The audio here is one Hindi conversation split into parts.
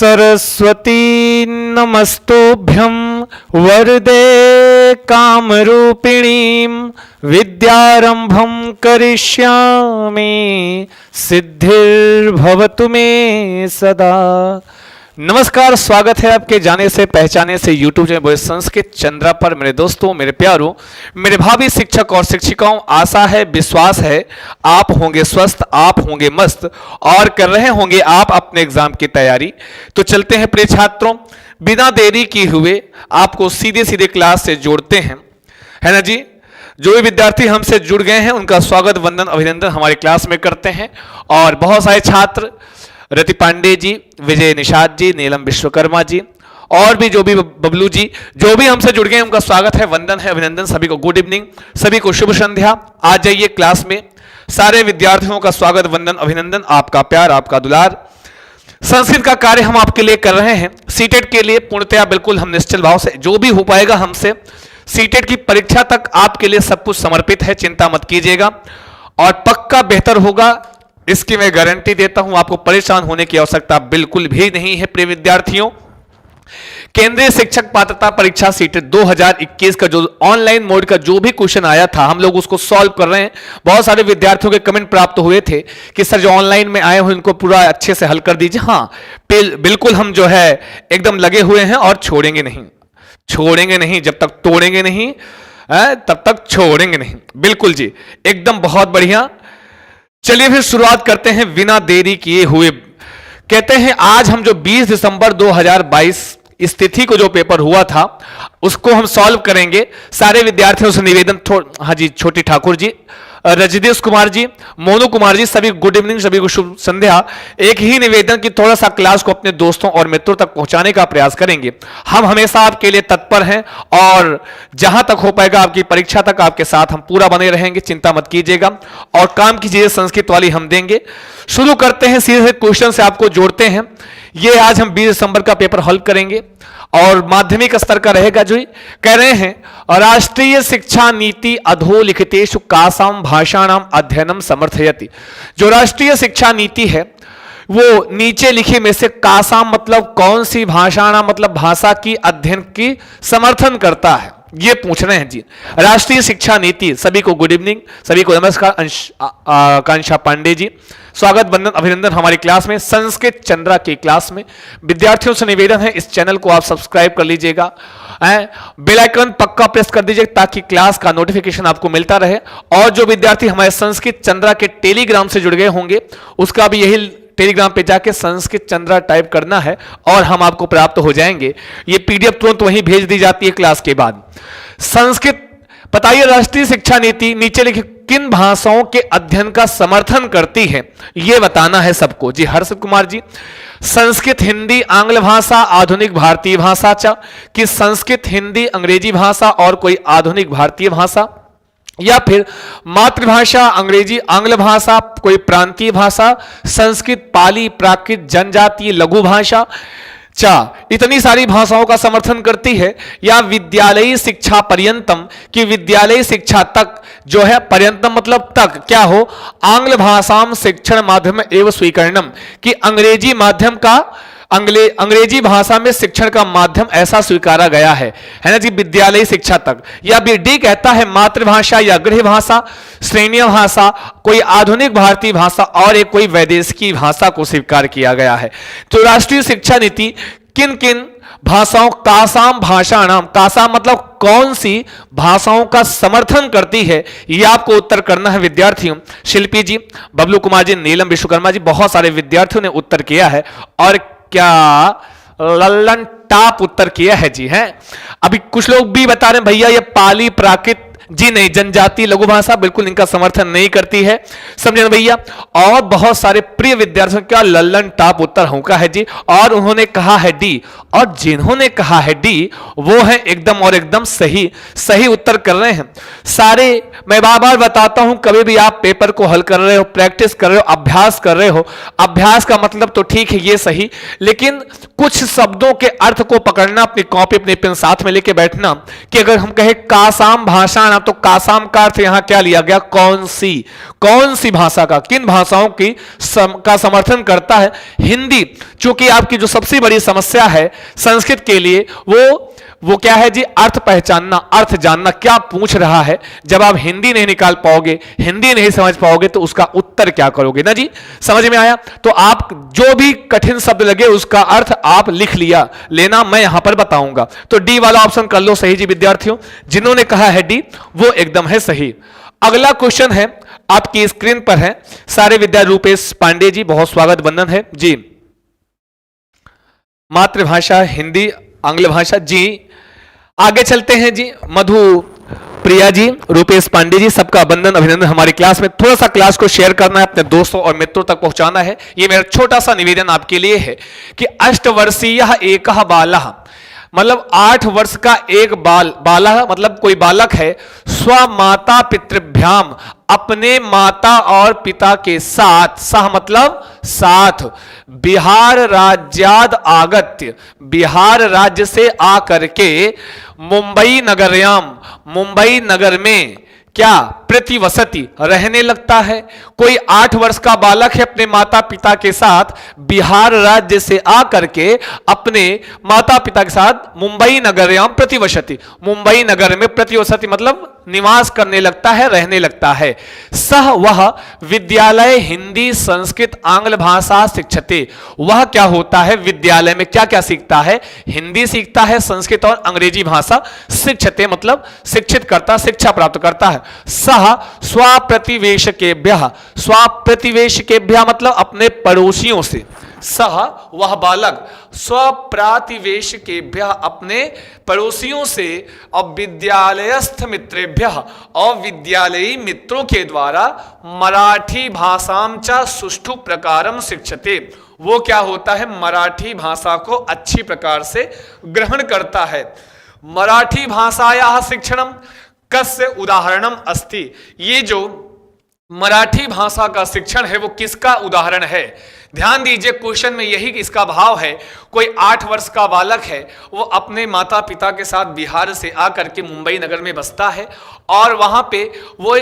सरस्वती नमस्तुभ्यं वरदे कामरूपिणीं विद्यारंभं करिष्यामि सिद्धिर्भवतु मे सदा। नमस्कार, स्वागत है आपके जाने से पहचाने से यूट्यूब चैनल संस्कृत चंद्रा पर। मेरे दोस्तों, मेरे प्यारों, मेरे भावी शिक्षक और शिक्षिकाओं, आशा है, विश्वास है आप होंगे स्वस्थ, आप होंगे मस्त और कर रहे होंगे आप अपने एग्जाम की तैयारी। तो चलते हैं प्रिय छात्रों, बिना देरी किए हुए आपको सीधे सीधे क्लास से जोड़ते हैं, है ना जी। जो भी विद्यार्थी हमसे जुड़ गए हैं उनका स्वागत, वंदन, अभिनंदन हमारे क्लास में करते हैं। और बहुत सारे छात्र, रति पांडे जी, विजय निषाद जी, नीलम विश्वकर्मा जी और भी जो भी बबलू जी, जो भी हमसे जुड़ गए हैं उनका स्वागत है, वंदन है, अभिनंदन। सभी को गुड इवनिंग, सभी को शुभ संध्या। आ जाइए क्लास में। सारे विद्यार्थियों का स्वागत, वंदन, अभिनंदन, आपका प्यार, आपका दुलार। संस्कृत का कार्य हम आपके लिए कर रहे हैं। सीटेट के लिए पूर्णतया बिल्कुल हम निश्चल भाव से, जो भी हो पाएगा हमसे सीटेट की परीक्षा तक आपके लिए सब कुछ समर्पित है, चिंता मत कीजिएगा। और पक्का बेहतर होगा, इसकी मैं गारंटी देता हूं। आपको परेशान होने की आवश्यकता बिल्कुल भी नहीं है प्रिय विद्यार्थियों। केंद्रीय शिक्षक पात्रता परीक्षा सीटेट 2021 का जो ऑनलाइन मोड का जो भी क्वेश्चन आया था, हम लोग उसको सॉल्व कर रहे हैं। बहुत सारे विद्यार्थियों के कमेंट प्राप्त हुए थे कि सर जो ऑनलाइन में आए हुए इनको पूरा अच्छे से हल कर दीजिए। हाँ, बिल्कुल हम जो है एकदम लगे हुए हैं और छोड़ेंगे नहीं, छोड़ेंगे नहीं, जब तक तोड़ेंगे नहीं तब तक छोड़ेंगे नहीं। बिल्कुल जी, एकदम बहुत बढ़िया। चलिए फिर शुरुआत करते हैं बिना देरी किए हुए। कहते हैं आज हम जो 20 दिसंबर 2022 इस तिथि को जो पेपर हुआ था उसको हम सॉल्व करेंगे। सारे विद्यार्थियों से निवेदन, हाँ जी, छोटी ठाकुर जी, रजनीश कुमार जी, मोनू कुमार जी, सभी गुड इवनिंग, सभी को शुभ संध्या। एक ही निवेदन कि थोड़ा सा क्लास को अपने दोस्तों और मित्रों तक पहुंचाने का प्रयास करेंगे। हम हमेशा आपके लिए तत्पर हैं और जहां तक हो पाएगा आपकी परीक्षा तक आपके साथ हम पूरा बने रहेंगे, चिंता मत कीजिएगा। और काम की चीजें संस्कृत वाली हम देंगे। शुरू करते हैं, सीधे क्वेश्चन से आपको जोड़ते हैं। ये आज हम 20 दिसंबर का पेपर हल करेंगे और माध्यमिक स्तर का रहेगा। जो कह रहे हैं राष्ट्रीय शिक्षा नीति अधोलिखितेषु कासाम भाषाणाम अध्ययनम समर्थयति। जो राष्ट्रीय शिक्षा नीति है वो नीचे लिखे में से कासाम मतलब कौन सी, भाषाणाम मतलब भाषा की अध्ययन की समर्थन करता है, ये पूछ रहे हैं जी। राष्ट्रीय शिक्षा नीति, सभी को गुड इवनिंग, सभी को नमस्कार। आकांक्षा पांडे जी, स्वागत, वंदन, अभिनंदन हमारी क्लास में, संस्कृत चंद्रा की क्लास में। विद्यार्थियों से निवेदन है इस चैनल को आप सब्सक्राइब कर लीजिएगा, बेल आइकन पक्का प्रेस कर दीजिएगा ताकि क्लास का नोटिफिकेशन आपको मिलता रहे। और जो विद्यार्थी हमारे संस्कृत चंद्रा के टेलीग्राम से जुड़ गए होंगे उसका भी यही टेलीग्राम पे जाके संस्कृत चंद्रा टाइप करना है और हम आपको प्राप्त हो जाएंगे। ये पीडीएफ तुरंत वहीं भेज दी जाती है क्लास के बाद। संस्कृत, बताइए राष्ट्रीय शिक्षा नीति नीचे लिखे किन भाषाओं के अध्ययन का समर्थन करती है, यह बताना है सबको जी। हर्ष कुमार जी, संस्कृत, हिंदी, आंग्ल भाषा, आधुनिक भारतीय भाषा चा कि संस्कृत, हिंदी, अंग्रेजी भाषा और कोई आधुनिक भारतीय भाषा, या फिर मातृभाषा अंग्रेजी, आंग्ल भाषा, कोई प्रांतीय भाषा, संस्कृत, पाली, प्राकृत, जनजातीय, लघु भाषा चा इतनी सारी भाषाओं का समर्थन करती है। या विद्यालयी शिक्षा पर्यंतम कि विद्यालयी शिक्षा तक जो है, पर्यंतम मतलब तक, क्या हो, आंग्ल भाषाम शिक्षण माध्यम एवं स्वीकरणम कि अंग्रेजी माध्यम का, अंग्रेजी भाषा में शिक्षण का माध्यम ऐसा स्वीकारा गया है ना जी, विद्यालयी शिक्षा तक। या डी कहता है मातृभाषा या गृह भाषा, श्रेणीय भाषा, कोई आधुनिक भारतीय भाषा और एक कोई वैदेशिकी भाषा को स्वीकार किया गया है। तो राष्ट्रीय शिक्षा नीति किन किन भाषाओं, कासाम भाषाणाम, कासाम मतलब कौन सी भाषाओं का समर्थन करती है, यह आपको उत्तर करना है विद्यार्थियों। शिल्पी जी, बबलू कुमार जी, नीलम विश्वकर्मा जी, बहुत सारे विद्यार्थियों ने उत्तर किया है और क्या लल्लन टाप उत्तर किया है जी। हैं अभी कुछ लोग भी बता रहे हैं भैया ये पाली, प्राकृत जी नहीं, जनजाति, लघु भाषा बिल्कुल इनका समर्थन नहीं करती है, समझे ना भैया। और बहुत सारे प्रिय विद्यार्थियों का लल्लन टाप उत्तर होगा है जी, और उन्होंने कहा है डी, और जिन्होंने कहा है डी वो है एकदम और एकदम सही सही उत्तर कर रहे हैं सारे। मैं बार बार बताता हूं, कभी भी आप पेपर को हल कर रहे हो, प्रैक्टिस कर रहे हो, अभ्यास कर रहे हो, अभ्यास का मतलब तो ठीक है ये सही, लेकिन कुछ शब्दों के अर्थ को पकड़ना, अपनी कॉपी अपने पेन साथ में लेके बैठना कि अगर हम कहें कासाम भाषा तो कासाम का अर्थ यहां क्या लिया गया, कौन सी भाषा का, किन भाषाओं की का समर्थन करता है, हिंदी। चूंकि आपकी जो सबसे बड़ी समस्या है संस्कृत के लिए वो क्या है जी, अर्थ पहचानना, अर्थ जानना, क्या पूछ रहा है। जब आप हिंदी नहीं निकाल पाओगे, हिंदी नहीं समझ पाओगे, तो उसका उत्तर क्या करोगे ना जी। समझ में आया? तो आप जो भी कठिन शब्द लगे उसका अर्थ आप लिख लेना, मैं यहां पर बताऊंगा। तो डी वाला ऑप्शन कर लो सही जी विद्यार्थियों। जिन्होंने कहा है डी वो एकदम है सही। अगला क्वेश्चन है आपकी स्क्रीन पर है, सारे विद्यार्थी। रूपेश पांडे जी बहुत स्वागत, वंदन है जी। मातृभाषा हिंदी, आंग्ल भाषा जी। आगे चलते हैं जी, मधु प्रिया जी, रूपेश पांडे जी, सबका वंदन अभिनंदन। हमारी क्लास में थोड़ा सा क्लास को शेयर करना है, अपने दोस्तों और मित्रों तक पहुंचाना है, ये मेरा छोटा सा निवेदन आपके लिए है कि अष्टवर्षीय एक बालः, मतलब 8 वर्ष का एक बालः मतलब कोई बालक है, स्व माता पितृभ्याम, अपने माता और पिता के साथ, सह मतलब साथ, बिहार राज्याद आगत्य, बिहार राज्य से आकर के, मुंबई नगरयाम, मुंबई नगर में क्या, प्रतिवसति रहने लगता है। कोई 8 वर्ष का बालक है, अपने माता पिता के साथ बिहार राज्य से आकर के अपने माता पिता के साथ मुंबई नगरयाम प्रतिवसति, मुंबई नगर में प्रतिवसति मतलब निवास करने लगता है, रहने लगता है। सह वह विद्यालय हिंदी संस्कृत आंग्ल भाषा शिक्षते, वह क्या होता है, विद्यालय में क्या क्या सीखता है, हिंदी सीखता है, संस्कृत और अंग्रेजी भाषा शिक्षते मतलब शिक्षित करता, शिक्षा प्राप्त करता है। सह स्वप्रतिवेशकेभ्यः, स्वप्रतिवेशकेभ्यः मतलब अपने पड़ोसियों से, सह वह बालक स्वप्रातिवेशकेभ्यः अपने पड़ोसियों से, और विद्यालयस्थ मित्रेभ्यः और विद्यालयी मित्रों के द्वारा मराठी भाषां च सुष्ठु प्रकारम शिक्षते, वो क्या होता है, मराठी भाषा को अच्छी प्रकार से ग्रहण करता है। मराठी भाषायाः शिक्षणम कस्य उदाहरणम अस्ति, ये जो मराठी भाषा का शिक्षण है वो किसका उदाहरण है। ध्यान दीजिए, क्वेश्चन में यही इसका भाव है। कोई 8 वर्ष का बालक है, वो अपने माता पिता के साथ बिहार से आकर के मुंबई नगर में बसता है, और वहां पे वो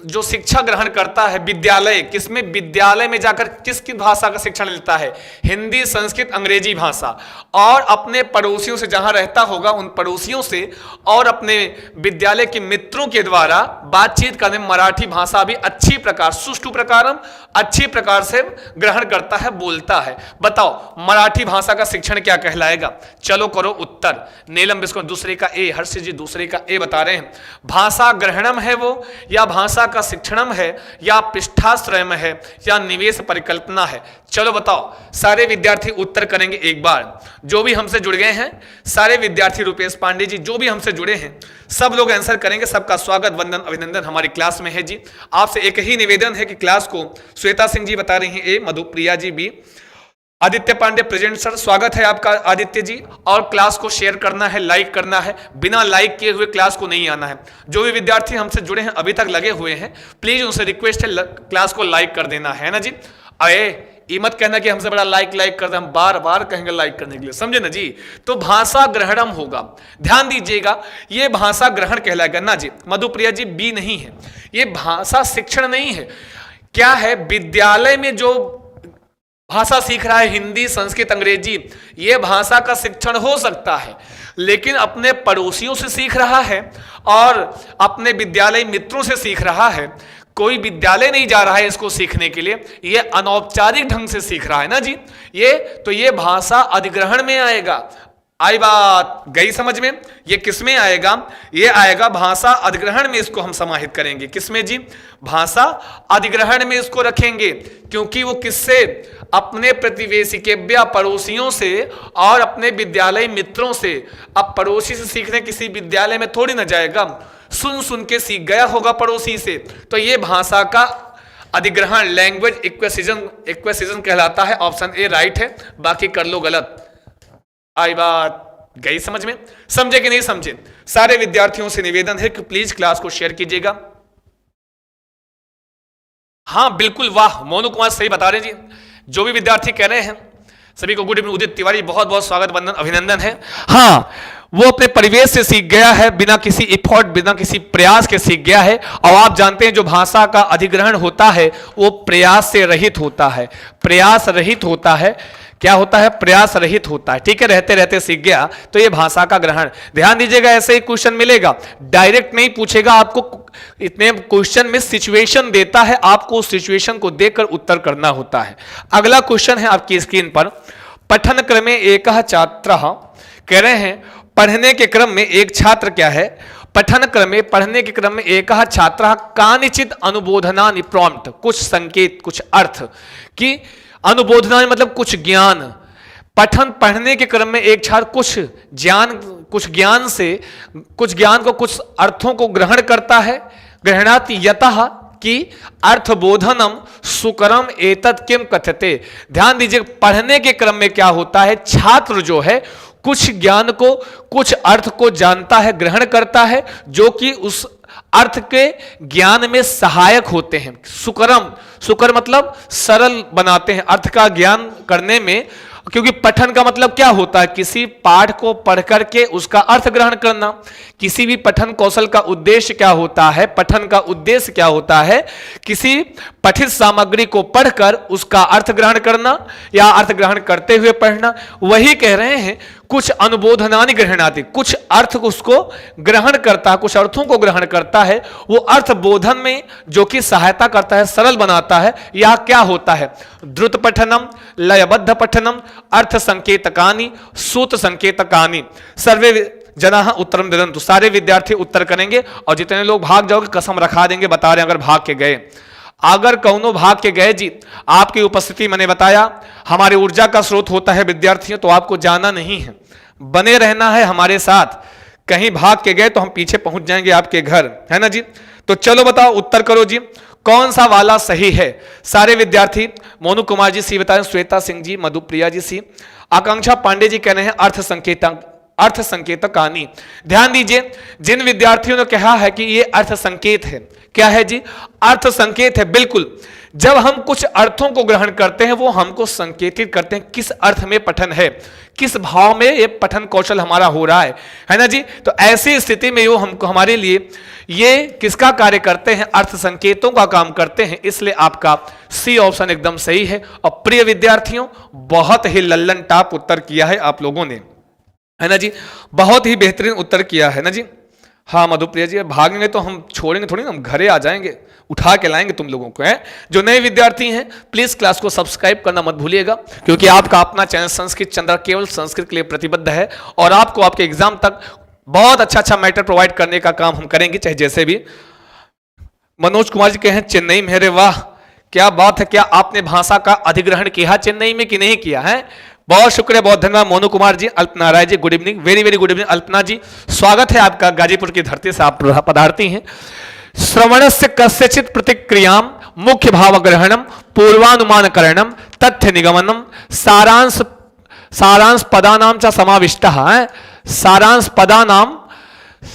जो शिक्षा ग्रहण करता है विद्यालय, किसमें, विद्यालय में जाकर किसकी भाषा का शिक्षण लेता है, हिंदी संस्कृत अंग्रेजी भाषा, और अपने पड़ोसियों से जहां रहता होगा उन पड़ोसियों से और अपने विद्यालय के मित्रों के द्वारा बातचीत करने मराठी भाषा भी अच्छी प्रकार, सुष्ठु प्रकारम अच्छी प्रकार से ग्रहण करता है, बोलता है। बताओ मराठी भाषा का शिक्षण क्या कहलाएगा, चलो करो उत्तर। नीलम बिस्को दूसरे का ए, हर्ष जी दूसरे का ए बता रहे हैं। भाषा ग्रहणम है वो, या भाषा का शिक्षणम है, या पृष्ठाश्रयम है, या निवेश परिकल्पना है। चलो बताओ, सारे विद्यार्थी उत्तर करेंगे एक बार। जो भी हमसे जुड़ गए हैं सारे विद्यार्थी, रूपेश पांडे जी जो भी हमसे जुड़े हैं सब लोग आंसर करेंगे। सबका स्वागत वंदन अभिनंदन हमारी क्लास में है जी। आपसे एक ही निवेदन है कि क्लास को श्वेता सिंह जी बता रही हैं A, Madhupriya ji B, Aditya Pandey present sir, स्वागत है आपका आदित्य जी। और क्लास को शेयर करना है, लाइक करना है, बिना लाइक किए हुए क्लास को नहीं आना है। जो भी विद्यार्थी हमसे जुड़े हैं अभी तक लगे हुए हैं, प्लीज उनसे रिक्वेस्ट है क्लास को लाइक कर देना है ना जी। अरे ये मत कहना कि हमसे बड़ा लाइक करते, हम बार बार कहेंगे लाइक करने के लिए, समझे ना जी। तो भाषा ग्रहणम होगा, ध्यान दीजिएगा, ये भाषा ग्रहण कहलाएगा ना जी। मधुप्रिया जी बी नहीं है, ये भाषा शिक्षण नहीं है। क्या है, विद्यालय में जो भाषा सीख रहा है हिंदी संस्कृत अंग्रेजी, ये भाषा का शिक्षण हो सकता है, लेकिन अपने पड़ोसियों से सीख रहा है और अपने विद्यालय मित्रों से सीख रहा है। कोई विद्यालय नहीं जा रहा है इसको सीखने के लिए, ये अनौपचारिक ढंग से सीख रहा है ना जी। ये भाषा अधिग्रहण में आएगा। आई बात गई समझ में? ये किस में आएगा? ये आएगा भाषा अधिग्रहण में, इसको हम समाहित करेंगे। किसमें जी? भाषा अधिग्रहण में इसको रखेंगे, क्योंकि वो किससे, अपने प्रतिवेशी के पड़ोसियों से और अपने विद्यालय मित्रों से। अब पड़ोसी से सीखने किसी विद्यालय में थोड़ी ना जाएगा, सुन सुन के सीख गया होगा पड़ोसी से। तो ये भाषा का अधिग्रहण, लैंग्वेज एक्विजिशन कहलाता है। ऑप्शन ए राइट है, बाकी कर लो गलत। आई बात गई समझ में? समझे कि नहीं समझे? सारे विद्यार्थियों से निवेदन है कि प्लीज क्लास को शेयर कीजिएगा। हाँ बिल्कुल, वाह मोनू कुमार सही बता रहे हैं जी। जो भी विद्यार्थी कह रहे हैं सभी को गुड इवनिंग। उदित तिवारी बहुत बहुत स्वागत वंदन अभिनंदन है। हाँ वो अपने परिवेश से सीख गया है, बिना किसी इफोर्ट, बिना किसी प्रयास के सीख गया है। और आप जानते हैं जो भाषा का अधिग्रहण होता है वो प्रयास से रहित होता है, प्रयास रहित होता है। क्या होता है? प्रयास रहित होता है। ठीक है, रहते रहते सीख गया तो ये भाषा का ग्रहण। ध्यान दीजिएगा, ऐसे ही क्वेश्चन मिलेगा, डायरेक्ट नहीं पूछेगा आपको। इतने क्वेश्चन में सिचुएशन देता है, आपको उस सिचुएशन को देखकर उत्तर करना होता है। अगला क्वेश्चन है आपकी स्क्रीन पर, पठन क्रमे एकः छात्रः, कह रहे हैं पढ़ने के क्रम में एक छात्र क्या है, पठन क्रमे पढ़ने के क्रम में एकः छात्रः कानिचित अनुबोधनानि प्रॉम्प्ट, कुछ संकेत, कुछ अर्थ की अनुबोधना मतलब कुछ ज्ञान। पठन पढ़ने के क्रम में एक छात्र कुछ ज्ञान को कुछ अर्थों को ग्रहण करता है। ग्रहणाति यतः कि अर्थबोधनम सुकरम एतत् किम कथ्यते। ध्यान दीजिए, पढ़ने के क्रम में क्या होता है, छात्र जो है कुछ ज्ञान को, कुछ अर्थ को जानता है, ग्रहण करता है, जो कि उस अर्थ के ज्ञान में सहायक होते हैं। सुकरम, सुकर मतलब सरल बनाते हैं अर्थ का ज्ञान करने में। क्योंकि पठन का मतलब क्या होता है, किसी पाठ को पढ़ करके उसका अर्थ ग्रहण करना। किसी भी पठन कौशल का उद्देश्य क्या होता है, पठन का उद्देश्य क्या होता है, किसी पठित सामग्री को पढ़कर उसका अर्थ ग्रहण करना या अर्थ ग्रहण करते हुए पढ़ना। वही कह रहे हैं कुछ अनुबोधनानि ग्रहणाति, कुछ अर्थ उसको ग्रहण करता है, कुछ अर्थों को ग्रहण करता है, वो अर्थ बोधन में जो कि सहायता करता है, सरल बनाता है। यह क्या होता है, द्रुत पठनम, लयबद्ध पठनम, अर्थ संकेतकानि, सूत्र संकेतकानि। सर्वे जनाः उत्तरम ददन्तु, सारे विद्यार्थी उत्तर करेंगे और जितने लोग भाग जाओगे कसम रखा देंगे, बता रहे हैं अगर भाग के गए, अगर कौनो भाग के गए जी, आपकी उपस्थिति मैंने बताया हमारी ऊर्जा का स्रोत होता है विद्यार्थियों, तो आपको जाना नहीं है, बने रहना है हमारे साथ। कहीं भाग के गए तो हम पीछे पहुंच जाएंगे आपके घर, है ना जी। तो चलो बताओ, उत्तर करो जी, कौन सा वाला सही है। सारे विद्यार्थी, मोनू कुमार जी सी बताएं, श्वेता सिंह जी, मधुप्रिया जी सी, आकांक्षा पांडे जी कह रहे हैं अर्थ संकेतकानि। ध्यान दीजिए, जिन विद्यार्थियों ने कहा है कि ये अर्थ संकेत है, क्या है जी, अर्थ संकेत है। बिल्कुल, जब हम कुछ अर्थों को ग्रहण करते हैं वो हमको संकेतित करते हैं किस अर्थ में पठन है, किस भाव में ये पठन कौशल हमारा हो रहा है ना जी। तो ऐसी स्थिति में वो हमको, हमारे लिए ये किसका कार्य करते हैं, अर्थ संकेतों का काम करते हैं। इसलिए आपका सी ऑप्शन एकदम सही है। और प्रिय विद्यार्थियों, बहुत ही लल्लन टाप उत्तर किया है आप लोगों ने, है ना जी, बहुत ही बेहतरीन उत्तर किया है ना जी। हाँ मधुप्रिया जी, भागेंगे तो हम छोड़ेंगे थोड़ी ना, हम घरे आ जाएंगे, उठा के लाएंगे तुम लोगों को। है जो नए विद्यार्थी हैं प्लीज क्लास को सब्सक्राइब करना मत भूलिएगा, क्योंकि आपका अपना चैनल संस्कृत चंद्रा केवल संस्कृत के लिए प्रतिबद्ध है और आपको आपके एग्जाम तक बहुत अच्छा मैटर प्रोवाइड करने का काम हम करेंगे, चाहे जैसे भी। मनोज कुमार जी कहे हैं चेन्नई में, अरे वाह क्या बात है, क्या आपने भाषा का अधिग्रहण किया चेन्नई में कि नहीं किया है? बहुत शुक्रिया, बहुत धन्यवाद Monu Kumar ji. Alpana Rai ji good evening, very very good evening Alpana ji, स्वागत है आपका, गाजीपुर की धरती से आप पधारती हैं। श्रवणस्य कस्यचित प्रतिक्रियां मुख्य भाव ग्रहणम पूर्वानुमान करणम तथ्य निगमनम सारांश पदानाम च समाविष्टः, सारांश पदानाम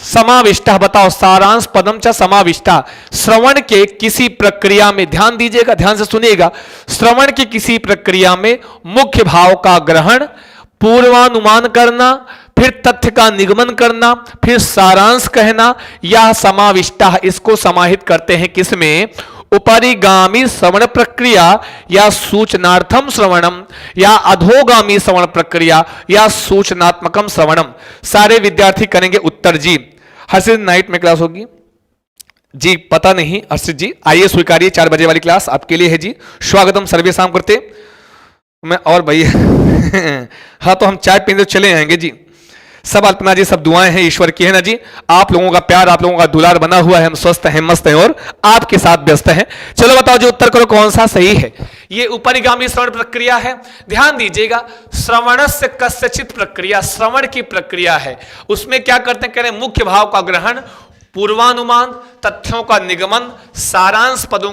समाविष्टः, बताओ सारांश पदम च समाविष्टः। श्रवण के किसी प्रक्रिया में, ध्यान दीजिएगा, ध्यान से सुनिएगा, श्रवण की किसी प्रक्रिया में मुख्य भाव का ग्रहण, पूर्वानुमान करना, फिर तथ्य का निगमन करना, फिर सारांश कहना, यह समाविष्टः, इसको समाहित करते हैं किसमें, उपरिगामी श्रवण प्रक्रिया या सूचनार्थम श्रवणम, या अधोगामी श्रवण प्रक्रिया या सूचनात्मकम श्रवणम। सारे विद्यार्थी करेंगे उत्तर जी। हर्षित नाइट में क्लास होगी जी, पता नहीं हर्षित जी, आइए स्वीकारिए, 4 बजे वाली क्लास आपके लिए है जी। स्वागतम सर्वे शाम करते मैं और भैया हाँ तो हम चाय पीने चले आएंगे जी। सब अल्पना जी, सब दुआएं हैं ईश्वर की, है ना जी। आप लोगों का प्यार, आप लोगों का दुलार बना हुआ है, हम स्वस्थ हैं, मस्त हैं और आपके साथ व्यस्त हैं। चलो बताओ जी, उत्तर करो कौन सा सही है। ये उपरिगामी श्रवण प्रक्रिया है। ध्यान दीजिएगा, श्रवणस्य कस्यचित प्रक्रिया, श्रवण की प्रक्रिया है, उसमें क्या करते हैं, कह रहे हैं मुख्य भाव का ग्रहण, पूर्वानुमान, तथ्यों का निगमन, सारांश पदों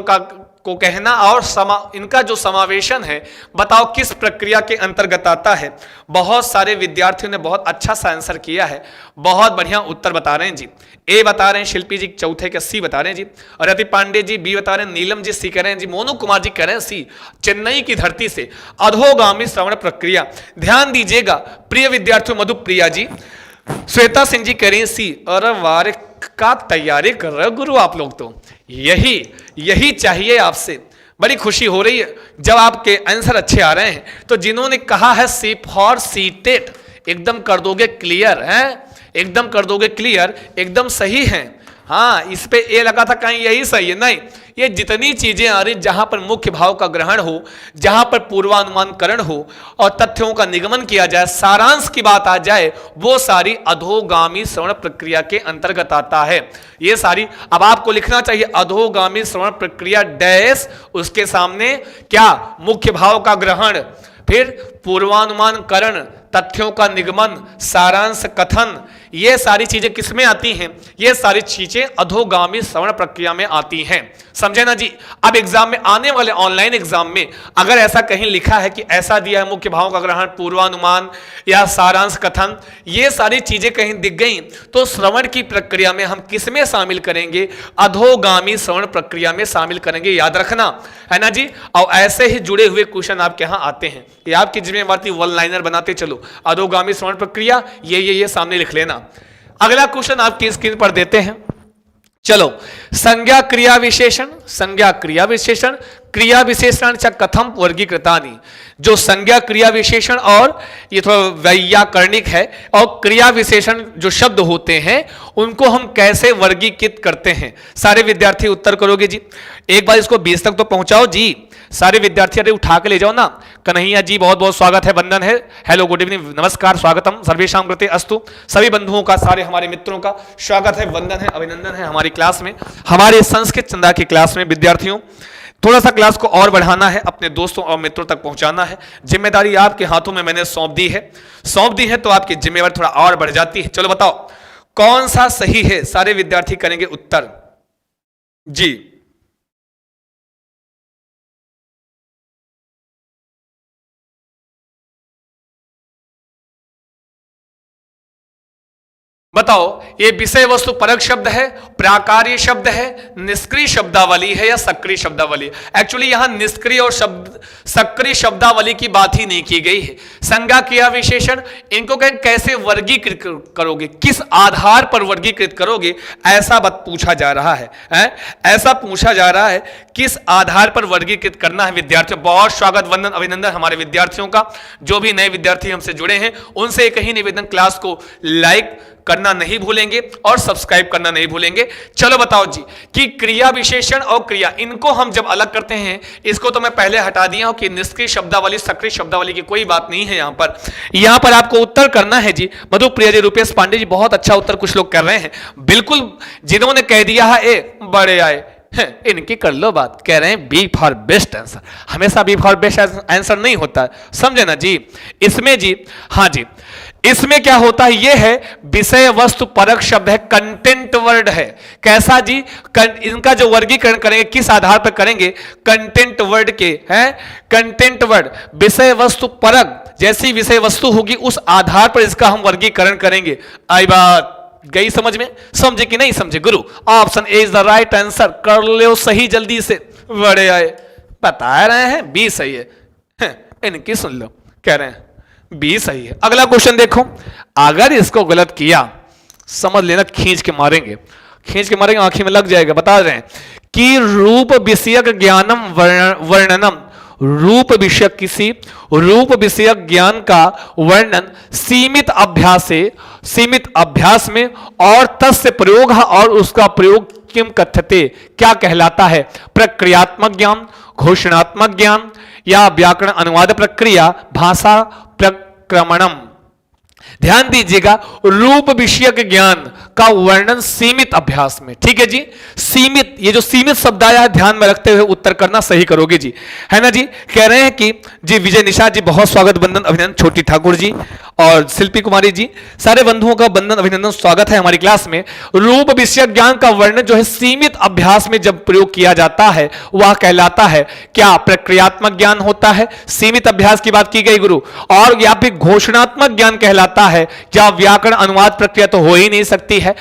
को कहना और इनका जो समावेशन है, बताओ किस प्रक्रिया के अंतर्गत आता है। बहुत सारे विद्यार्थियों ने बहुत अच्छा सा आंसर किया है, बहुत बढ़िया उत्तर बता रहे हैं जी। ए बता रहे हैं शिल्पी जी चौथे के, सी बता रहे हैं जी, और रति पांडे जी बी बता रहे हैं, नीलम जी सी कह रहे हैं जी, मोनू कुमार जी कह रहे हैं सी, चेन्नई की धरती से अधोगामी श्रवण प्रक्रिया। ध्यान दीजिएगा प्रिय विद्यार्थियों, मधुप्रिया जी, श्वेता सिंह जी कह रही सी, अरे वारे का तैयारी कर रहे हो गुरु आप लोग तो, यही यही चाहिए आपसे। बड़ी खुशी हो रही है जब आपके आंसर अच्छे आ रहे हैं। तो जिन्होंने कहा है सी फॉर सीटेड, एकदम कर दोगे क्लियर है, एकदम कर दोगे क्लियर, एकदम सही है। हाँ, इस पे ए लगा था कहीं यही सही है, नहीं, ये जितनी चीजें आ रही जहां पर मुख्य भाव का ग्रहण हो, जहां पर पूर्वानुमानकरण हो और तथ्यों का निगमन किया जाए, सारांश की बात आ जाए, वो सारी अधोगामी श्रवण प्रक्रिया के अंतर्गत आता है। ये सारी अब आपको लिखना चाहिए अधोगामी श्रवण प्रक्रिया डैश, उसके सामने क्या, मुख्य भाव का ग्रहण, फिर पूर्वानुमानकरण, तथ्यों का निगमन, सारांश कथन, ये सारी चीजें किसमें आती हैं? ये सारी चीजें अधोगामी श्रवण प्रक्रिया में आती हैं। समझे ना जी? अब एग्जाम में, आने वाले ऑनलाइन एग्जाम में अगर ऐसा कहीं लिखा है कि ऐसा दिया है मुख्य भावों का ग्रहण, पूर्वानुमान या सारांश कथन, ये सारी चीजें कहीं दिख गई, तो श्रवण की प्रक्रिया में हम किसमें शामिल करेंगे? अधोगामी श्रवण प्रक्रिया में शामिल करेंगे, याद रखना है ना जी। और ऐसे ही जुड़े हुए क्वेश्चन आपके यहां आते हैं, ये आपकी जिम्मेवारी, वन लाइनर बनाते चलो, अधोगामी श्रवण प्रक्रिया ये सामने लिख लेना। अगला क्वेश्चन आपकी स्क्रीन पर देते हैं, चलो। संज्ञा क्रिया विशेषण, संज्ञा क्रिया विशेषण, क्रिया विशेषण च कथम वर्गीकृतानि। जो संज्ञा क्रिया विशेषण, और ये थोड़ा वैयाकरणिक है, और क्रिया विशेषण जो शब्द होते हैं उनको हम कैसे वर्गीकृत करते हैं? सारे विद्यार्थी उत्तर करोगे जी? एक बार इसको 20 तक तो पहुंचाओ जी, सारे विद्यार्थी, अरे उठा के ले जाओ ना। कन्हैया जी बहुत बहुत स्वागत है, वंदन है, हेलो गुड इवनिंग, नमस्कार, स्वागतम सर्वेषां कृते अस्तु। सभी बंधुओं का, सारे हमारे मित्रों का स्वागत है, वंदन है, अभिनंदन है हमारी क्लास में, हमारे संस्कृत चंदा की क्लास में। विद्यार्थियों, थोड़ा सा क्लास को और बढ़ाना है, अपने दोस्तों और मित्रों तक पहुंचाना है, जिम्मेदारी आपके हाथों में मैंने सौंप दी है, तो आपकी जिम्मेवारी थोड़ा और बढ़ जाती है। चलो बताओ कौन सा सही है? सारे विद्यार्थी करेंगे उत्तर जी। बताओ, ये विषय वस्तु परक शब्द है, प्राकार्य शब्द है, निष्क्रिय शब्दावली है या सक्रिय शब्दावली? एक्चुअली यहां निष्क्रिय और सक्रिय शब्दावली की बात ही नहीं की गई है। संज्ञा क्रिया विशेषण, इनको कैसे वर्गीकृत करोगे, किस आधार पर वर्गीकृत करोगे, ऐसा बात पूछा जा रहा है, ऐसा पूछा जा रहा है, किस आधार पर वर्गीकृत करना है? विद्यार्थियों बहुत स्वागत, वंदन, अभिनंदन हमारे विद्यार्थियों का। जो भी नए विद्यार्थी हमसे जुड़े हैं उनसे एक ही निवेदन, क्लास को लाइक करना नहीं भूलेंगे और सब्सक्राइब करना नहीं भूलेंगे। चलो बताओ जी कि क्रिया विशेषण और क्रिया, इनको हम जब अलग करते हैं, इसको तो मैं पहले हटा दिया हूं कि निष्क्रिय शब्दावली सक्रिय शब्दावली की कोई बात नहीं है। यहां पर आपको उत्तर करना है जी। मधु प्रिया जी, रूपेश पांडे जी, बहुत अच्छा उत्तर कुछ लोग कर रहे हैं, बिल्कुल। जिन्होंने कह दिया है ए, बड़े आए, इनकी कर लो बात, कह रहे हैं बी फॉर बेस्ट आंसर। हमेशा बी फॉर बेस्ट आंसर नहीं होता, समझे ना जी? इसमें जी, हाँ जी, इसमें क्या होता है? ये है विषय वस्तु परक शब्द है, कंटेंट वर्ड है। कैसा जी? इनका जो वर्गीकरण करेंगे किस आधार पर करेंगे? कंटेंट वर्ड के, हैं कंटेंट वर्ड, विषय वस्तु परक, जैसी विषय वस्तु होगी उस आधार पर इसका हम वर्गीकरण करेंगे। आई बात गई समझ में? समझे कि नहीं समझे गुरु? Option A is the right answer, कर लो सही जल्दी से। बड़े आए बता रहे हैं बी सही है, इनकी सुन लो, कह रहे हैं बी सही है। अगला क्वेश्चन देखो, अगर इसको गलत किया समझ लेना, खींच के मारेंगे, खींच के मारेंगे, आंखें में लग जाएगा। बता रहे हैं कि रूप विषयक ज्ञानम वर्णनम, रूप विषयक, किसी रूप विषयक ज्ञान का वर्णन सीमित अभ्यास में और तस्य प्रयोग, और उसका प्रयोग किम कथ्यते, क्या कहलाता है? प्रक्रियात्मक ज्ञान, घोषणात्मक ज्ञान या व्याकरण अनुवाद प्रक्रिया, भाषा प्रक्रमणम। ध्यान दीजिएगा, रूप विषयक ज्ञान का वर्णन सीमित अभ्यास में, ठीक है जी। सीमित, ये जो सीमित शब्द आया है ध्यान में रखते हुए उत्तर करना, सही करोगे जी, है ना जी। कह रहे हैं कि जी विजय निशा जी बहुत स्वागत, बंधन अभिनंदन, छोटी ठाकुर जी और शिल्पी कुमारी जी, सारे बंधुओं का बंधन अभिनंदन, स्वागत है हमारी क्लास में। रूप विषयक ज्ञान का वर्णन जो है सीमित अभ्यास में जब प्रयोग किया जाता है वह कहलाता है क्या? प्रक्रियात्मक ज्ञान होता है, सीमित अभ्यास की बात की गई गुरु, और या फिर घोषणात्मक ज्ञान कहलाता है, या व्याकरण अनुवाद प्रक्रिया तो हो ही नहीं सकती है,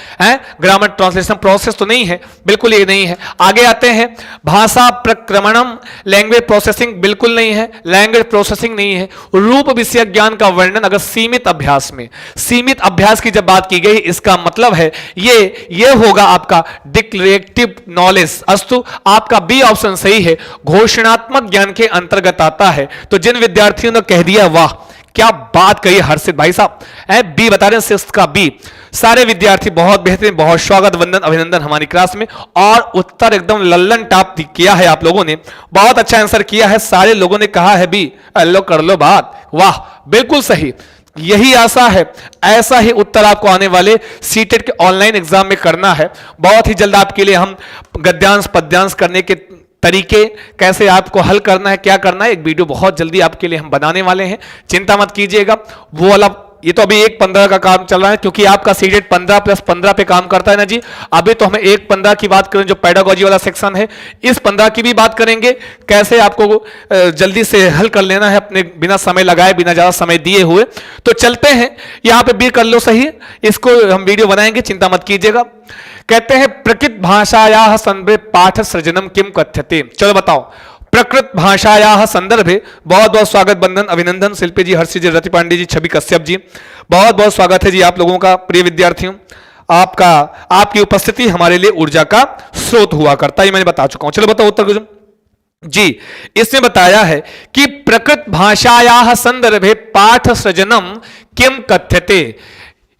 ग्रामर ट्रांसलेशन प्रोसेस तो नहीं है, बिल्कुल ये नहीं है। आगे आते हैं, भाषा प्रक्रमणम, लैंग्वेज प्रोसेसिंग बिल्कुल नहीं है, लैंग्वेज प्रोसेसिंग नहीं है। रूप विषयक ज्ञान का वर्णन अगर सीमित अभ्यास में। सीमित अभ्यास की जब बात की गई, इसका मतलब है ये होगा आपका डिक्लेरेटिव नॉलेज। अस्तु आपका बी ऑप्शन सही है, घोषणात्मक ज्ञान के अंतर्गत आता है। तो जिन विद्यार्थियों ने कह दिया वाह क्या बात कही हर्षित भाई साहब, बी बता रहे हैं, सिक्स का बी। सारे विद्यार्थी बहुत बेहतरीन, बहुत स्वागत, वंदन, अभिनंदन हमारी क्लास में। और उत्तर एकदम लल्लन टाप किया है आप लोगों ने, बहुत अच्छा आंसर किया है। सारे लोगों ने कहा है बी, लो कर लो बात, वाह बिल्कुल सही। यही आशा है, ऐसा ही उत्तर आपको आने वाले सीटेट के ऑनलाइन एग्जाम में करना है। बहुत ही जल्द आपके लिए हम गद्यांश पद्यांश करने के तरीके, कैसे आपको हल करना है, क्या करना है, एक वीडियो बहुत जल्दी आपके लिए हम बनाने वाले हैं, चिंता मत कीजिएगा। वो वाला ये तो अभी 1-15 का काम चल रहा है, क्योंकि आपका सीटेट 15 + 15 पे काम करता है ना जी। अभी तो हमें 1-15 की बात करें, जो पेडागोजी वाला सेक्शन है, इस 15 की भी बात करेंगे, कैसे आपको जल्दी से हल कर लेना है अपने बिना समय लगाए, बिना ज्यादा समय दिए हुए। तो चलते हैं, यहां पे भी कर लो सही, इसको हम वीडियो बनाएंगे, चिंता मत कीजिएगा। कहते हैं प्रकृत भाषायाः संदर्भे पाठ सृजनम किम कथ्यते। चलो बताओ, प्रकृत भाषायाः संदर्भे, बहुत बहुत स्वागत, बंधन, अभिनंदन, शिल्पी जी, हर्षि जी, रति पांडे जी, छवि कश्यप जी, बहुत बहुत स्वागत है जी आप लोगों का। प्रिय विद्यार्थियों, आपकी उपस्थिति हमारे लिए ऊर्जा का स्रोत हुआ करता है, मैंने बता चुका हूं। चलो बताओ उत्तर जी। इसने बताया है कि प्रकृत भाषायाः संदर्भे पाठ सृजनम किम कथ्यते।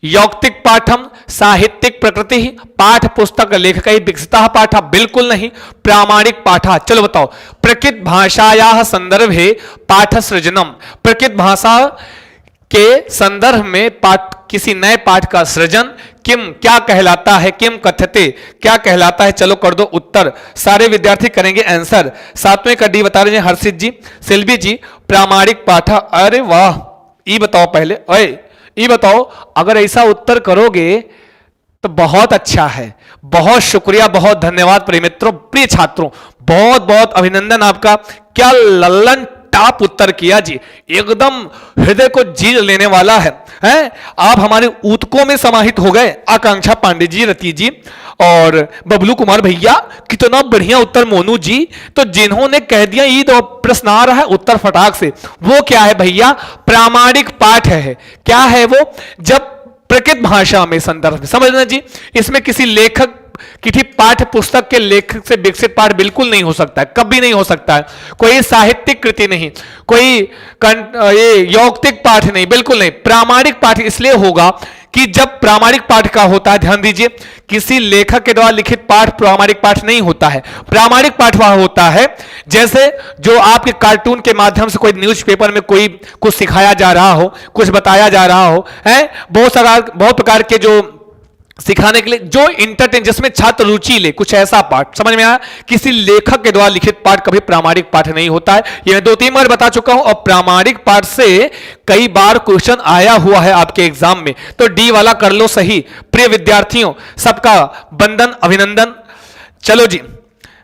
यौक्तिक पाठम, साहित्यिक प्रकृति, पाठ पुस्तक लेखक विकसिता पाठ, बिल्कुल नहीं। प्रामाणिक पाठ, चलो बताओ, प्रकृत भाषायाः संदर्भे पाठ सृजनम, प्रकृत भाषा के संदर्भ में पाठ, किसी नए पाठ का सृजन, किम क्या कहलाता है, किम कथ्यते क्या कहलाता है। चलो कर दो उत्तर, सारे विद्यार्थी करेंगे आंसर। 7वें का डी बता रहे हैं हर्षित जी, सिल्वी जी, प्रामाणिक पाठ। अरे वाह, ई बताओ पहले, ओए ये बताओ, अगर ऐसा उत्तर करोगे तो बहुत अच्छा है, बहुत शुक्रिया, बहुत धन्यवाद प्रिय मित्रों, प्रिय छात्रों, बहुत बहुत अभिनंदन आपका। क्या लल्लन टाप उत्तर किया जी, एकदम हृदय को जीत लेने वाला है, हैं? आप हमारे ऊतकों में समाहित हो गए। आकांक्षा पांडे जी, रति जी और बबलू कुमार भैया, कितना बढ़िया उत्तर मोनू जी। तो जिन्होंने कह दिया ये तो प्रश्न आ रहा है उत्तर फटाक से, वो क्या है भैया, प्रामाणिक पाठ है। क्या है वो, जब प्रकृत भाषा में संदर्भ, समझना जी, इसमें किसी लेखक किसी पाठ्य पुस्तक के लेखक से विकसित पाठ बिल्कुल नहीं हो सकता है, कभी नहीं हो सकता है। कोई साहित्यिक कृति नहीं, कोई ये यौक्तिक पाठ नहीं, बिल्कुल नहीं। प्रामाणिक पाठ इसलिए होगा कि जब प्रामाणिक पाठ का होता है, ध्यान दीजिए, किसी लेखक के द्वारा लिखित पाठ प्रामाणिक पाठ नहीं होता है। प्रामाणिक पाठ वह होता है जैसे जो आपके कार्टून के माध्यम से कोई न्यूज़पेपर में कोई कुछ सिखाया जा रहा हो, कुछ बताया जा रहा हो, है बहुत प्रकार के जो सिखाने के लिए जो इंटरटेन, जिसमें छात्र रुचि ले, कुछ ऐसा पाठ। समझ में आया? किसी लेखक के द्वारा लिखित पाठ कभी प्रामाणिक पाठ नहीं होता है। ये मैं 2-3 बार बता चुका हूं, और प्रामाणिक पाठ से कई बार क्वेश्चन आया हुआ है आपके एग्जाम में। तो डी वाला कर लो सही। प्रिय विद्यार्थियों, सबका वंदन, अभिनंदन। चलो जी,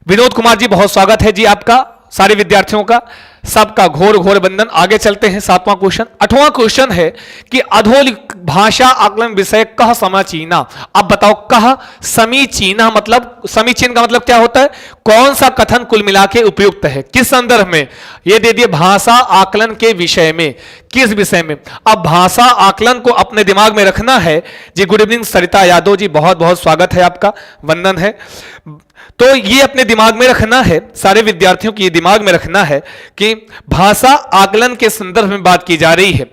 विनोद कुमार जी, बहुत स्वागत है जी आपका, सारे विद्यार्थियों का, सबका घोर घोर वंदन। आगे चलते हैं, 7वां क्वेश्चन। 8वां क्वेश्चन है कि अधोलिखित भाषा आकलन विषय कह समीचीना। अब बताओ, कह समीचीना मतलब, समीचीन का मतलब क्या होता है, कौन सा कथन कुल मिला के उपयुक्त है, किस संदर्भ में। ये दे दिए भाषा आकलन के विषय में, किस विषय में। अब भाषा आकलन को अपने दिमाग में रखना है जी। गुड इवनिंग सरिता यादव जी, बहुत बहुत स्वागत है आपका, वंदन है। तो ये अपने दिमाग में रखना है, सारे विद्यार्थियों की ये दिमाग में रखना है कि भाषा आकलन के संदर्भ में बात की जा रही है।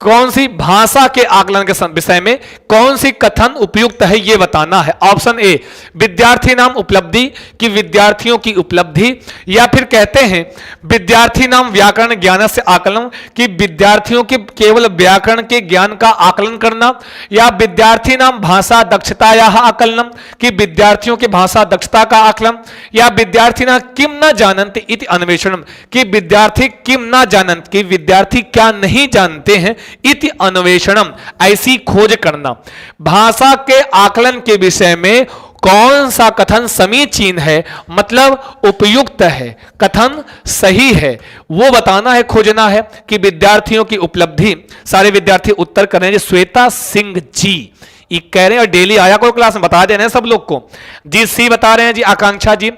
कौन सी भाषा के आकलन के विषय में कौन सी कथन उपयुक्त है, यह बताना है। ऑप्शन ए, विद्यार्थी नाम उपलब्धि की विद्यार्थियों की उपलब्धि, या फिर कहते हैं विद्यार्थी नाम व्याकरण ज्ञान से आकलन की विद्यार्थियों के केवल व्याकरण के ज्ञान का आकलन करना, या विद्यार्थी नाम भाषा दक्षता या आकलन की विद्यार्थियों के भाषा दक्षता का आकलन, या विद्यार्थी नाम किम न जानन्ति इति अन्वेषणम कि विद्यार्थी किम न जानन्ति कि विद्यार्थी क्या नहीं जानते हैं, इति अन्वेषणम ऐसी खोज करना। भाषा के आकलन के विषय में कौन सा कथन समीचीन है, मतलब उपयुक्त है, कथन सही है, वो बताना है, खोजना है कि विद्यार्थियों की उपलब्धि। सारे विद्यार्थी उत्तर कर रहे हैं। श्वेता सिंह जी ये कह रहे हैं, और डेली आया करो क्लास में, बता दे रहे हैं सब लोग को जी। सी बता रहे हैं जी आकांक्षा जी,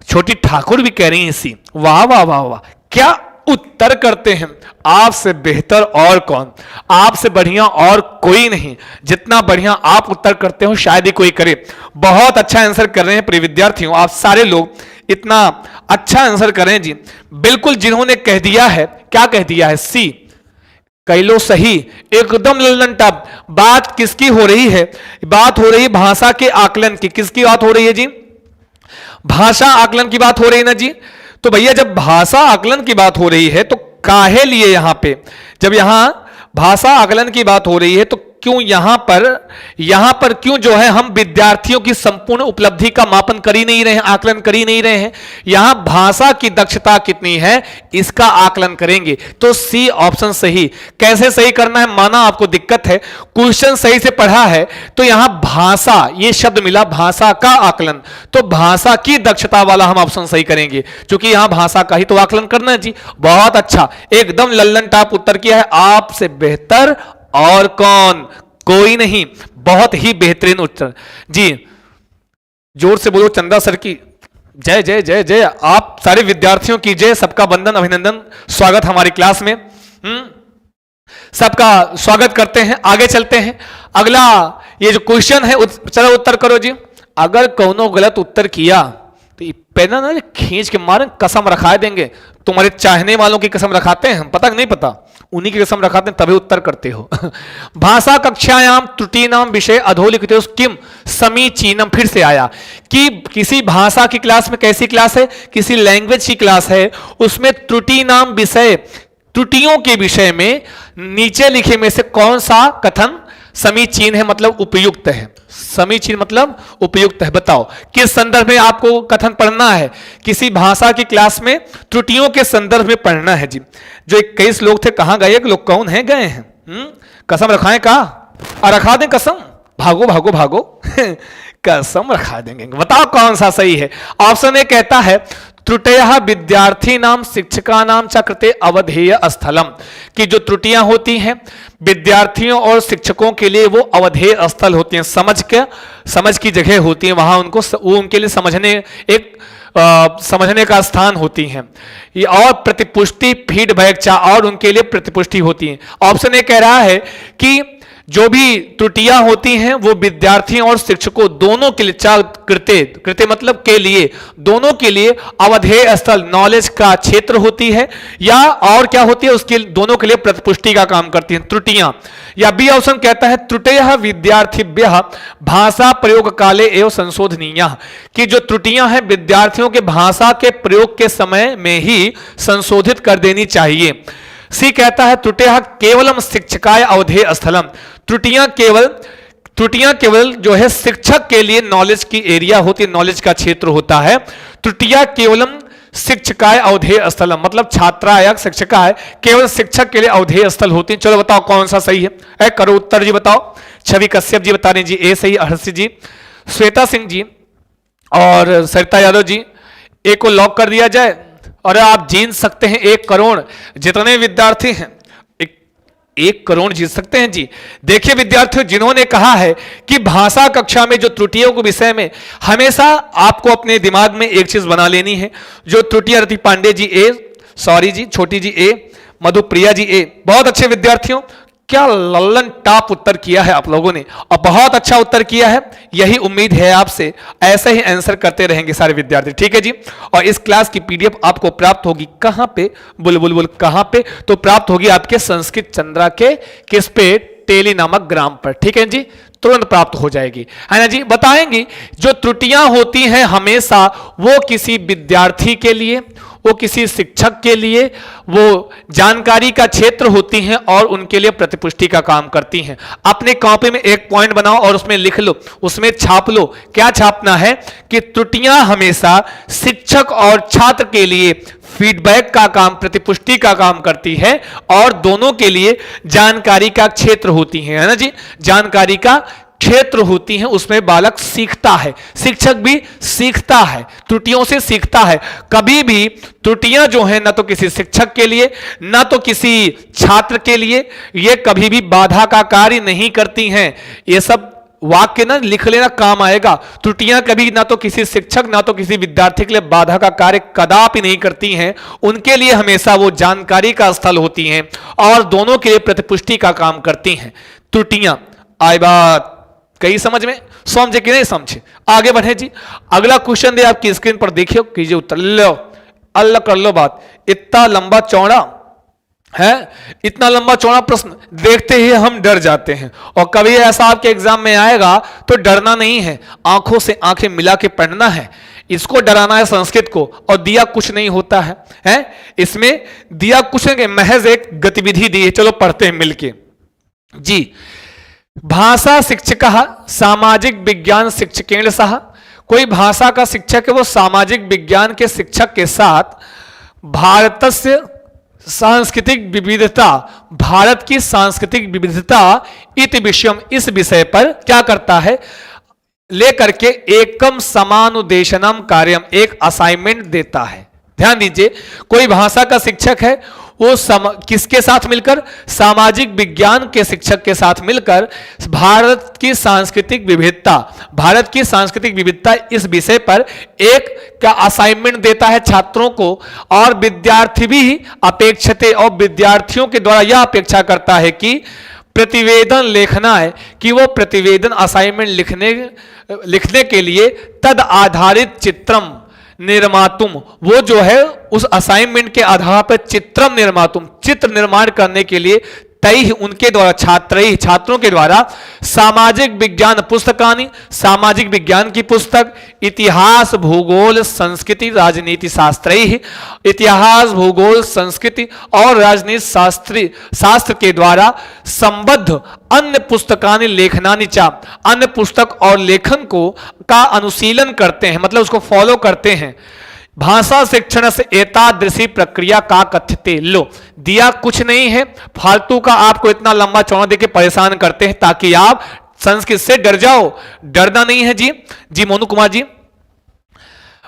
छोटी ठाकुर भी कह रही हैं सी। वाह वाह वाह वाह, क्या उत्तर करते हैं। आपसे बेहतर और कौन, आपसे बढ़िया और कोई नहीं। जितना बढ़िया आप उत्तर करते हो शायद ही कोई करे। बहुत अच्छा आंसर कर रहे हैं प्रिय विद्यार्थियों, आप सारे लोग इतना अच्छा आंसर कर रहे हैं जी। बिल्कुल जिन्होंने कह दिया है, क्या कह दिया है, सी कह लो सही, एकदम लल्लन टॉप। बात किसकी हो रही है, बात हो रही है भाषा के आकलन की। किसकी बात हो रही है जी, भाषा आकलन की बात हो रही है ना जी। तो भैया जब भाषा आकलन की बात हो रही है तो काहे लिए यहां पे, जब यहां भाषा आकलन की बात हो रही है तो क्यों यहां पर क्यों जो है हम विद्यार्थियों की संपूर्ण उपलब्धि का मापन कर ही नहीं रहे हैं, आकलन कर ही नहीं रहे हैं। यहां भाषा की दक्षता कितनी है इसका आकलन करेंगे। तो सी ऑप्शन सही। कैसे सही करना है, माना आपको दिक्कत है, क्वेश्चन सही से पढ़ा है तो यहां भाषा ये शब्द मिला, भाषा का आकलन, तो भाषा की दक्षता वाला हम ऑप्शन सही करेंगे, क्योंकि यहां भाषा का ही तो आकलन करना है जी। बहुत अच्छा, एकदम लल्लन टॉप उत्तर किया है। आपसे बेहतर और कौन, कोई नहीं। बहुत ही बेहतरीन उत्तर जी। जोर से बोलो चंदा सर की जय जय जय जय। आप सारे विद्यार्थियों की जय, सबका वंदन अभिनंदन, स्वागत हमारी क्लास में। सबका स्वागत करते हैं। आगे चलते हैं, अगला ये जो क्वेश्चन है चलो उत्तर करो जी। अगर कौनो गलत उत्तर किया तो पहना ना खींच के मारे कसम रखा देंगे। तुम्हारे चाहने वालों की कसम रखाते हैं हम, पता नहीं पता, उन्हीं की कसम रखाते हैं तभी उत्तर करते हो। भाषा कक्षायाम त्रुटि नाम विषय अधोलिखित किम समीचीनम, फिर से आया कि किसी भाषा की क्लास में, कैसी क्लास है, किसी लैंग्वेज की क्लास है, उसमें त्रुटि नाम विषय, त्रुटियों के विषय में नीचे लिखे में से कौन सा कथन समीचीन है, मतलब उपयुक्त है। समीचीन मतलब उपयुक्त है। बताओ किस संदर्भ में आपको कथन पढ़ना है, किसी भाषा की क्लास में त्रुटियों के संदर्भ में पढ़ना है जी। जो 21 लोग थे कहां गए, लोग कौन है, गए हैं। कसम रखाएं का, और रखा दें कसम, भागो भागो भागो। कसम रखा देंगे। बताओ कौन सा सही है। ऑप्शन ए कहता है त्रुटयः विद्यार्थी नाम शिक्षका नाम च कृते अवधेय स्थलम, कि जो त्रुटियां होती हैं विद्यार्थियों और शिक्षकों के लिए वो अवधेय स्थल होती हैं, समझ की जगह होती है, वहां उनको वो उनके लिए समझने का स्थान होती हैं। और प्रतिपुष्टि फीडबैक और उनके लिए प्रतिपुष्टि होती है। ऑप्शन ए कह रहा है कि जो भी त्रुटियां होती हैं वो विद्यार्थियों और शिक्षकों दोनों के लिए, कृत्य मतलब के लिए, दोनों के लिए अवधेय स्थल, नॉलेज का क्षेत्र होती है, या और क्या होती है, उसके दोनों के लिए प्रतिपुष्टि का काम करती हैं त्रुटियां। या बी ऑप्शन कहता है त्रुटयः विद्यार्थिभ्यः भाषा प्रयोग काले एवं संशोधनीयः, कि जो त्रुटियां हैं विद्यार्थियों के भाषा के प्रयोग के समय में ही संशोधित कर देनी चाहिए। सी कहता है त्रुटियां केवलम शिक्षकाय अवधेय स्थलम, त्रुटियां केवल जो है शिक्षक के लिए नॉलेज की एरिया होती है, नॉलेज का क्षेत्र होता है। त्रुटियां केवलम शिक्षकाय अवधेय स्थलम मतलब छात्रा या शिक्षकाय केवल शिक्षक के लिए अवधेय स्थल होती है। चलो बताओ कौन सा सही है, करो उत्तर जी। बताओ छवि कश्यप जी बता रहे जी ए सही, हर्षित जी, श्वेता सिंह जी और सरिता यादव जी। ए को लॉक कर दिया जाए और आप जीत सकते हैं 1 करोड़। जितने विद्यार्थी हैं 1 करोड़ जीत सकते हैं जी। देखिए विद्यार्थियों, जिन्होंने कहा है कि भाषा कक्षा में जो त्रुटियों के विषय में हमेशा आपको अपने दिमाग में एक चीज बना लेनी है, जो त्रुटियां रहती, पांडे जी ए, सॉरी जी, छोटी जी ए, मधुप्रिया जी ए। बहुत अच्छे विद्यार्थियों, क्या लल्लन टॉप उत्तर किया है आप लोगों ने, और बहुत अच्छा उत्तर किया है। यही उम्मीद है आपसे, ऐसे ही आंसर करते रहेंगे सारे विद्यार्थी, ठीक है जी। और इस क्लास की पीडीएफ आपको प्राप्त होगी कहां पे, बुल कहां पे, तो प्राप्त होगी आपके संस्कृत चंद्रा के किस पे, टेली नामक ग्राम पर, ठीक है जी, तुरंत प्राप्त हो जाएगी, है ना जी। बताएंगे जो त्रुटियां होती हैं हमेशा वो किसी विद्यार्थी के लिए, वो किसी शिक्षक के लिए वो जानकारी का क्षेत्र होती हैं और उनके लिए प्रतिपुष्टि का काम करती हैं। अपने कॉपी में एक पॉइंट बनाओ और उसमें लिख लो, उसमें छाप लो। क्या छापना है कि त्रुटियां हमेशा शिक्षक और छात्र के लिए फीडबैक का काम, प्रतिपुष्टि का काम करती है और दोनों के लिए जानकारी का क्षेत्र होती है ना जी। जानकारी का क्षेत्र होती है, उसमें बालक सीखता है, शिक्षक भी सीखता है, त्रुटियों से सीखता है। कभी भी त्रुटियां जो है ना तो किसी शिक्षक के लिए ना तो किसी छात्र के लिए ये कभी भी बाधा का कार्य नहीं करती हैं। ये सब वाक्य ना लिख लेना काम आएगा। त्रुटियां कभी ना तो किसी शिक्षक ना तो किसी विद्यार्थी के लिए बाधा का कार्य कदापि नहीं करती हैं, उनके लिए हमेशा वो जानकारी का स्थल होती हैं और दोनों के लिए प्रतिपुष्टि का काम करती हैं। त्रुटियां आई बात कई समझ में, समझे कि नहीं समझे? आगे बढ़े जी। अगला क्वेश्चन दे आपकी स्क्रीन पर, देखियो कीजिए उत्तर। लो अल्लाह कर लो बात। इतना लंबा चौड़ा है, इतना लंबा चौड़ा प्रश्न देखते ही हम डर जाते हैं। और कभी ऐसा आपके एग्जाम में आएगा तो डरना नहीं है, आंखों से आंखें मिला के पढ़ना है। इसको डराना है संस्कृत को, और दिया कुछ नहीं होता है? इसमें दिया कुछ नहीं, महज एक गतिविधि दी है। चलो पढ़ते हैं मिलके जी। भाषा शिक्षक सामाजिक विज्ञान शिक्षकेण सह, कोई भाषा का शिक्षक है वो सामाजिक विज्ञान के शिक्षक के साथ भारतस्य सांस्कृतिक विविधता, भारत की सांस्कृतिक विविधता इति विषयम, इस विषय पर क्या करता है, लेकर के एकम समानुदेशनम कार्यम, एक असाइनमेंट देता है। ध्यान दीजिए, कोई भाषा का शिक्षक है वो किसके साथ मिलकर, सामाजिक विज्ञान के शिक्षक के साथ मिलकर भारत की सांस्कृतिक विविधता, भारत की सांस्कृतिक विविधता इस विषय पर एक का असाइनमेंट देता है छात्रों को। और विद्यार्थी भी अपेक्षते, और विद्यार्थियों के द्वारा यह अपेक्षा करता है कि प्रतिवेदन लिखना है, कि वो प्रतिवेदन असाइनमेंट लिखने के लिए तद आधारित चित्रम निर्मातुम, वो जो है उस असाइनमेंट के आधार पर चित्रम निर्मातुम, चित्र निर्माण करने के लिए तय उनके द्वारा छात्रों के द्वारा सामाजिक विज्ञान पुस्तकानि, सामाजिक विज्ञान की पुस्तक, इतिहास भूगोल संस्कृति राजनीति शास्त्र, इतिहास भूगोल संस्कृति और राजनीति शास्त्र के द्वारा संबद्ध अन्य पुस्तकानि लेखनानि चा, अन्य पुस्तक और लेखन को का अनुशीलन करते हैं, मतलब उसको फॉलो करते हैं। भाषा शिक्षण से एतादृशी प्रक्रिया का कथ्यते। लो दिया कुछ नहीं है, फालतू का आपको इतना लंबा चौड़ा देके परेशान करते हैं ताकि आप संस्कृत से डर जाओ। डरना नहीं है जी। जी मोनू कुमार जी,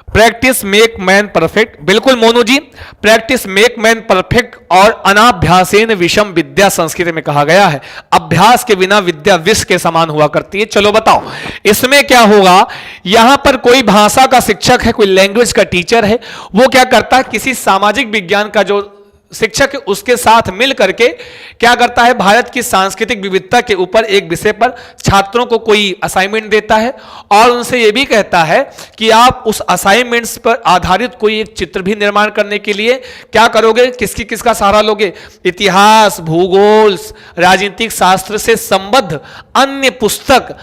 प्रैक्टिस मेक मैन परफेक्ट। बिल्कुल मोनू जी, प्रैक्टिस मेक मैन परफेक्ट और अनाभ्यासेन विषम विद्या संस्कृत में कहा गया है। अभ्यास के बिना विद्या विष के समान हुआ करती है। चलो बताओ इसमें क्या होगा। यहां पर कोई भाषा का शिक्षक है, कोई लैंग्वेज का टीचर है, वो क्या करता है, किसी सामाजिक विज्ञान का जो शिक्षक है उसके साथ मिल करके क्या करता है, भारत की सांस्कृतिक विविधता के ऊपर एक विषय पर छात्रों को कोई असाइनमेंट देता है और उनसे यह भी कहता है कि आप उस असाइनमेंट्स पर आधारित कोई एक चित्र भी निर्माण करने के लिए क्या करोगे, किसका सहारा लोगे, इतिहास भूगोल राजनीतिक शास्त्र से संबद्ध अन्य पुस्तक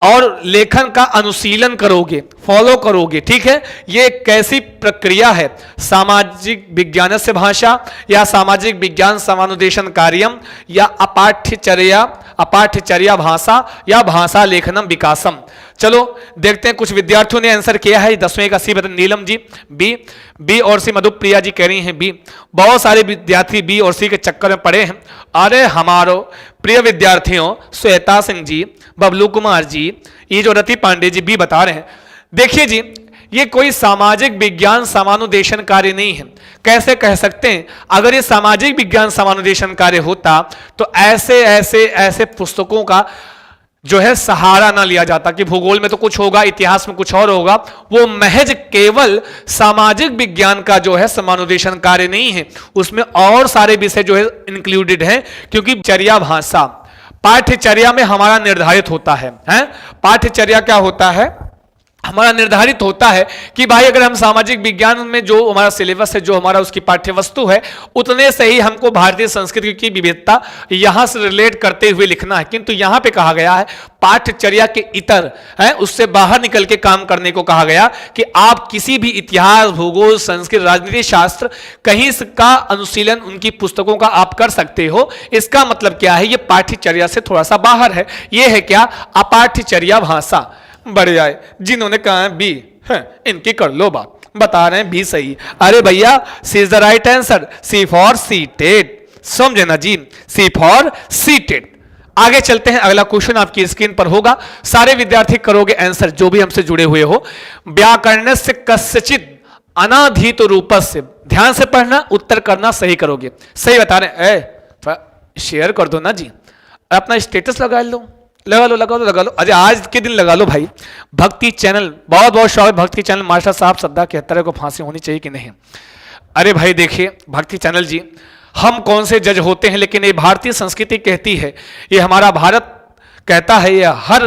और लेखन का अनुशीलन करोगे, फॉलो करोगे। ठीक है, ये कैसी प्रक्रिया है, सामाजिक विज्ञान से भाषा या सामाजिक विज्ञान समानुदेशन कार्यम या अपाठ्यचर्या भाषा या भाषा लेखनम विकासम। चलो देखते हैं, कुछ विद्यार्थियों ने आंसर किया है 10वें का सी। नीलम जी बी और सी, मधुप्रिया जी कह रही हैं बी। बहुत सारे विद्यार्थी बी और सी के चक्कर में पड़े हैं। अरे हमारो प्रिय विद्यार्थियों, श्वेता सिंह जी, बबलू कुमार जी, ये जो रति पांडे जी बी बता रहे हैं। देखिए जी, ये कोई सामाजिक विज्ञान समानुदेशन कार्य नहीं है। कैसे कह सकते हैं, अगर ये सामाजिक विज्ञान समानुदेशन कार्य होता तो ऐसे पुस्तकों का जो है सहारा ना लिया जाता कि भूगोल में तो कुछ होगा, इतिहास में कुछ और होगा। वो महज केवल सामाजिक विज्ञान का जो है समानुदेशन कार्य नहीं है, उसमें और सारे विषय जो है इंक्लूडेड हैं, क्योंकि चर्या भाषा पाठ्यचर्या में हमारा निर्धारित होता है। पाठ्यचर्या क्या होता है, हमारा निर्धारित होता है कि भाई अगर हम सामाजिक विज्ञान में जो हमारा सिलेबस है, जो हमारा उसकी पाठ्य वस्तु है, उतने से ही हमको भारतीय संस्कृति की विविधता यहां से रिलेट करते हुए लिखना है। किंतु यहां पे कहा गया है पाठ्यचर्या के इतर है, उससे बाहर निकल के काम करने को कहा गया कि आप किसी भी इतिहास भूगोल संस्कृत राजनीति शास्त्र कहीं का अनुशीलन उनकी पुस्तकों का आप कर सकते हो। इसका मतलब क्या है, ये पाठ्यचर्या से थोड़ा सा बाहर है। ये है क्या, अपाठ्यचर्या भाषा। बढ़िया है, जिन्होंने कहा है बी है, इनकी कर लो बात, बता रहे हैं बी सही। अरे भैया C is the right answer, C for seated. समझे ना जी, सी फॉर सीटेड। आगे चलते हैं, अगला क्वेश्चन आपकी स्क्रीन पर होगा, सारे विद्यार्थी करोगे आंसर जो भी हमसे जुड़े हुए हो। व्याकरण से कस्यचित अनाधीत रूपस्य, ध्यान से पढ़ना, उत्तर करना सही करोगे। सही बता रहे हैं, शेयर कर दो ना जी, अपना स्टेटस लगा लो, लगा लो लगा लो लगा लो, अजय आज के दिन लगा लो भाई। भक्ति चैनल, बहुत बहुत स्वागत भक्ति चैनल। मास्टर साहब श्रद्धा के हत्यारे को फांसी होनी चाहिए कि नहीं? अरे भाई देखिए भक्ति चैनल जी, हम कौन से जज होते हैं, लेकिन ये भारतीय संस्कृति कहती है, ये हमारा भारत कहता है, ये हर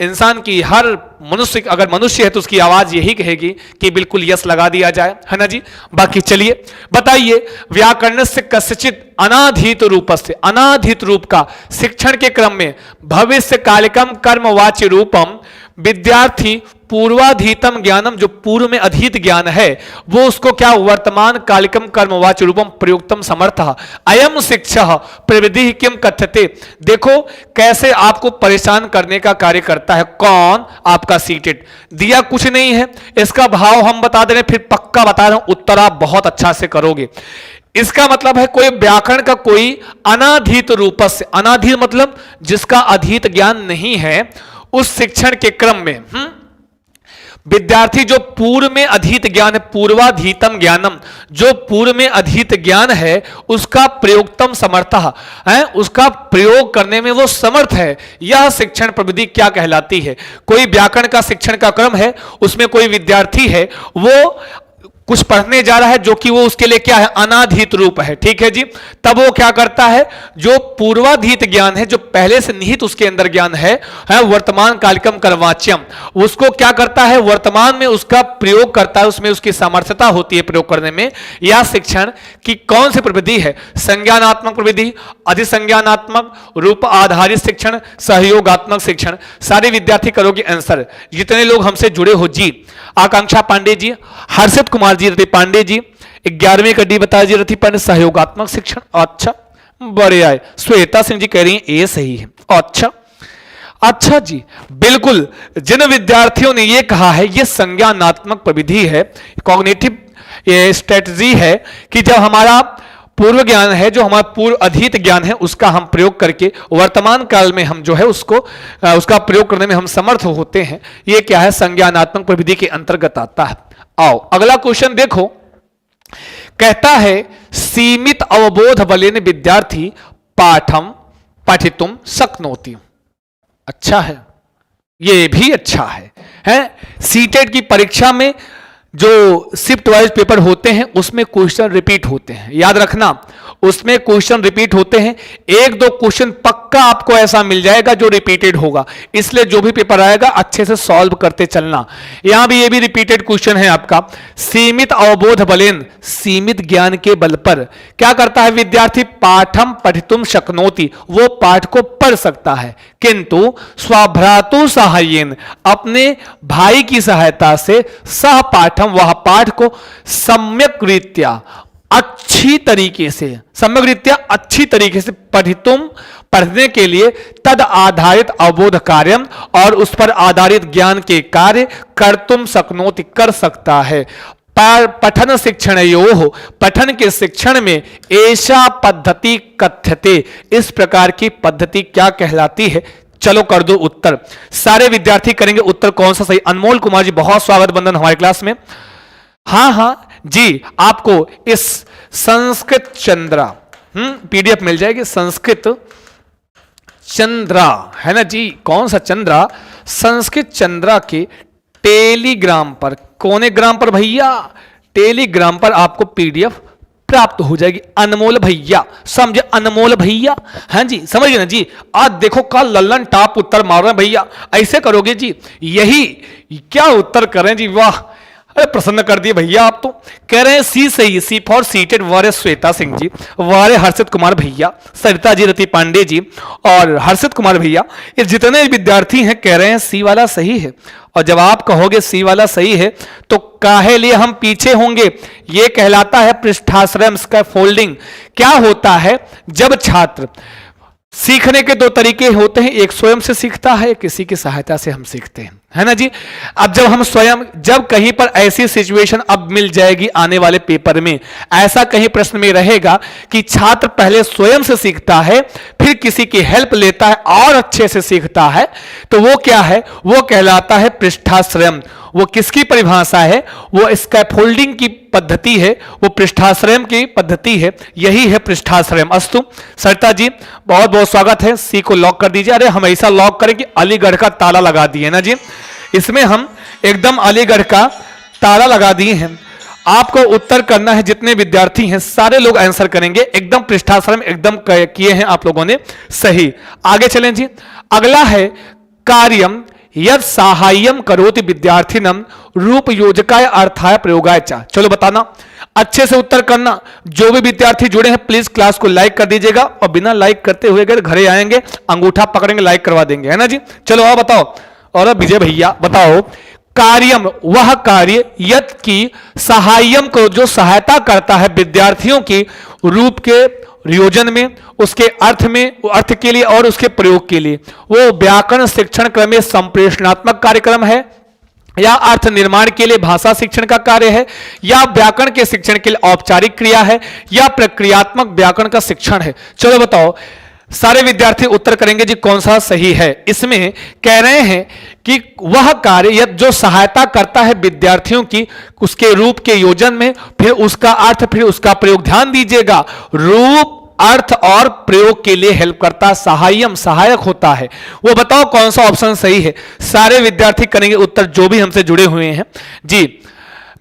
इंसान की, हर मनुष्य, अगर मनुष्य है तो उसकी आवाज यही कहेगी कि बिल्कुल यस लगा दिया जाए, है ना जी। बाकी चलिए बताइए, व्याकरणस्य कस्यचित् अनाधीत रूपस्य, अनाधीत रूप का शिक्षण के क्रम में भविष्य कालिकम कर्मवाच्य रूपम विद्यार्थी पूर्वाधीतम ज्ञानम, जो पूर्व में अधीत ज्ञान है वो उसको क्या वर्तमान कालिकम कर्मवाच्य रूपम प्रयुक्तम समर्थ अयम शिक्षा प्रविधि किम कथ्यते। देखो कैसे आपको परेशान करने का कार्य करता है। कौन? आपका सीटेड। दिया कुछ नहीं है, इसका भाव हम बता दे रहे हैं, फिर पक्का बता रहे हैं, उत्तर आप बहुत अच्छा से करोगे। इसका मतलब है कोई व्याकरण का कोई अनाधीत रूपस्य, अनाधीत मतलब जिसका अधीत ज्ञान नहीं है, उस शिक्षण के क्रम में विद्यार्थी जो पूर्व में अधीत ज्ञान है, पूर्वाधीतम ज्ञानम, जो पूर्व में अधीत ज्ञान है उसका प्रयोगतम समर्थः है, उसका प्रयोग करने में वो समर्थ है, यह शिक्षण प्रविधि क्या कहलाती है। कोई व्याकरण का शिक्षण का क्रम है, उसमें कोई विद्यार्थी है, वो कुछ पढ़ने जा रहा है जो कि वो उसके लिए क्या है, अनाधीत रूप है, ठीक है जी। तब वो क्या करता है, जो पूर्वाधीत ज्ञान है, जो पहले से निहित उसके अंदर ज्ञान है वर्तमान कालिकम कर्मवाच्यम, उसको क्या करता है, वर्तमान में उसका प्रयोग करता है, उसमें उसकी सामर्थ्यता होती है प्रयोग करने में। यह शिक्षण की कौन सी प्रविधि है? संज्ञानात्मक प्रविधि, अधिसंज्ञानात्मक, रूप आधारित शिक्षण, सहयोगात्मक शिक्षण। सारे विद्यार्थी करोगे आंसर, जितने लोग हमसे जुड़े हो जी। आकांक्षा पांडे जी, हर्षित कुमार जी, रति पांडे जी, 11वीं कड्डी बता जी, रति पांडे सहयोगात्मक शिक्षण, अच्छा बड़े आए। श्वेता सिंह जी कह रही हैं ए सही है, अच्छा अच्छा जी बिल्कुल। जिन विद्यार्थियों ने ये कहा है ये संज्ञानात्मक प्रविधि है, कॉग्निटिव स्ट्रेटजी है कि जब हमारा पूर्व ज्ञान है, जो हमारा पूर्व अधीत ज्ञान है, उसका हम प्रयोग करके वर्तमान काल में हम जो है उसको उसका प्रयोग करने में हम समर्थ होते हैं। ये क्या है, संज्ञानात्मक प्रविधि के अंतर्गत आता है। आओ अगला क्वेश्चन देखो, कहता है सीमित अवबोध बलेन विद्यार्थी पाठम पठितुम शक्नोति। अच्छा है, ये भी अच्छा है? सीटेट की परीक्षा में जो शिफ्ट वाइज पेपर होते हैं उसमें क्वेश्चन रिपीट होते हैं, याद रखना, उसमें क्वेश्चन रिपीट होते हैं। एक दो क्वेश्चन पक्का आपको ऐसा मिल जाएगा जो रिपीटेड होगा, इसलिए जो भी पेपर आएगा अच्छे से सॉल्व करते चलना। यहां भी ये भी रिपीटेड क्वेश्चन है आपका। सीमित अवबोध बलेन, सीमित ज्ञान के बल पर क्या करता है विद्यार्थी, पाठम पठितुम शक्नोति, वो पाठ को पढ़ सकता है, किंतु स्वभ्रातु सहायेन, अपने भाई की सहायता से सह पाठम, वह पाठ को सम्यक रीत्या, अच्छी तरीके से, सम्यक रीत्या अच्छी तरीके से पठितुम, पढ़ने के लिए, तद आधारित अवबोध कार्यम, और उस पर आधारित ज्ञान के कार्य कर्तुम शक्नोति, कर सकता है। पठन शिक्षण यो, पठन के शिक्षण में ऐसा पद्धति कथ्यते, इस प्रकार की पद्धति क्या कहलाती है? चलो कर दो उत्तर, सारे विद्यार्थी करेंगे उत्तर कौन सा सही। अनमोल कुमार जी बहुत स्वागत बंधन हमारी क्लास में। हाँ हाँ जी, आपको इस संस्कृत चंद्रा पीडीएफ मिल जाएगी, संस्कृत चंद्रा है ना जी, कौन सा चंद्रा, संस्कृत चंद्रा के टेलीग्राम पर, कौन ग्राम पर भैया, टेलीग्राम पर आपको पीडीएफ प्राप्त हो जाएगी। अनमोल भैया, समझे, अनमोल भैया, हाँ जी समझिए ना जी। आज देखो कल लल्लन टॉप उत्तर मार रहे हैं भैया, ऐसे करोगे जी, यही क्या उत्तर करें जी, वाह, अरे प्रसन्न कर दिए भैया आप तो। कह रहे हैं सी सही, सी फॉर सीटेड, वारे श्वेता सिंह जी, वारे हर्षित कुमार भैया, सरिता जी, रति पांडे जी और हर्षित कुमार भैया, ये जितने विद्यार्थी हैं कह रहे हैं सी वाला सही है। और जब आप कहोगे सी वाला सही है तो काहे लिए हम पीछे होंगे, ये कहलाता है पृष्ठाश्रय स्कैफोल्डिंग। क्या होता है, जब छात्र, सीखने के दो तरीके होते हैं, एक स्वयं से सीखता है, किसी की सहायता से हम सीखते हैं। है ना जी। अब जब हम स्वयं, जब कहीं पर ऐसी सिचुएशन अब मिल जाएगी आने वाले पेपर में, ऐसा कहीं प्रश्न में रहेगा कि छात्र पहले स्वयं से सीखता है फिर किसी की हेल्प लेता है और अच्छे से सीखता है, तो वो क्या है, वो कहलाता है पृष्ठाश्रयम। वो किसकी परिभाषा है, वो स्कैफोल्डिंग की पद्धति है, वो पृष्ठाश्रयम की पद्धति है, यही है पृष्ठाश्रयम। अस्तु सरिता जी बहुत बहुत स्वागत है। सी को लॉक कर दीजिए। अरे हम ऐसा लॉक करें कि अलीगढ़ का ताला लगा दिए ना जी, इसमें हम एकदम अलीगढ़ का ताला लगा दिए हैं। आपको उत्तर करना है, जितने विद्यार्थी हैं सारे लोग आंसर करेंगे, एकदम पृष्ठाश्रम एकदम किए हैं आप लोगों ने सही। आगे चलें जी। अगला है कार्यम यद साहाय्यम करोति विद्यार्थिनम रूप योजकाय अर्थाय प्रयोगाय चा। चलो बताना, अच्छे से उत्तर करना। जो भी विद्यार्थी जुड़े हैं प्लीज क्लास को लाइक कर दीजिएगा, और बिना लाइक करते हुए अगर घरे आएंगे अंगूठा पकड़ेंगे लाइक करवा देंगे, है ना जी। चलो आओ बताओ। और अब विजय भैया बताओ, कार्यम वह कार्य यत की सहायम को जो सहायता करता है विद्यार्थियों की रूप के योजन में, उसके अर्थ में, अर्थ के लिए और उसके प्रयोग के लिए, वो व्याकरण शिक्षण क्रम में संप्रेषणात्मक कार्यक्रम है, या अर्थ निर्माण के लिए भाषा शिक्षण का कार्य है, या व्याकरण के शिक्षण के लिए औपचारिक क्रिया है, या प्रक्रियात्मक व्याकरण का शिक्षण है। चलो बताओ, सारे विद्यार्थी उत्तर करेंगे जी कौन सा सही है। इसमें कह रहे हैं कि वह कार्य जो सहायता करता है विद्यार्थियों की उसके रूप के योजन में, फिर उसका अर्थ, फिर उसका प्रयोग। ध्यान दीजिएगा, रूप, अर्थ और प्रयोग के लिए हेल्प करता, सहायम सहायक होता है। वो बताओ कौन सा ऑप्शन सही है। सारे विद्यार्थी करेंगे उत्तर जो भी हमसे जुड़े हुए हैं जी।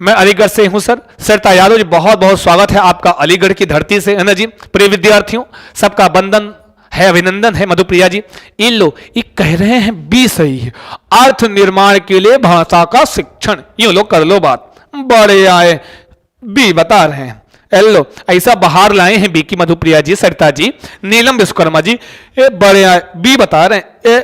मैं अलीगढ़ से हूं सर। सरिता यादव जी बहुत बहुत स्वागत है आपका अलीगढ़ की धरती से, है ना जी। प्रिय विद्यार्थियों सबका वंदन है, अभिनंदन है। मधुप्रिया जी इन लो ये कह रहे हैं बी सही है, अर्थ निर्माण के लिए भाषा का शिक्षण। यूं लो कर लो बात, बड़े आए बी बता रहे हैं। एलो ऐसा बाहर लाए हैं बी की मधुप्रिया जी, सरिता जी, नीलम विश्वकर्मा जी, ए बड़े आए बी बता रहे हैं।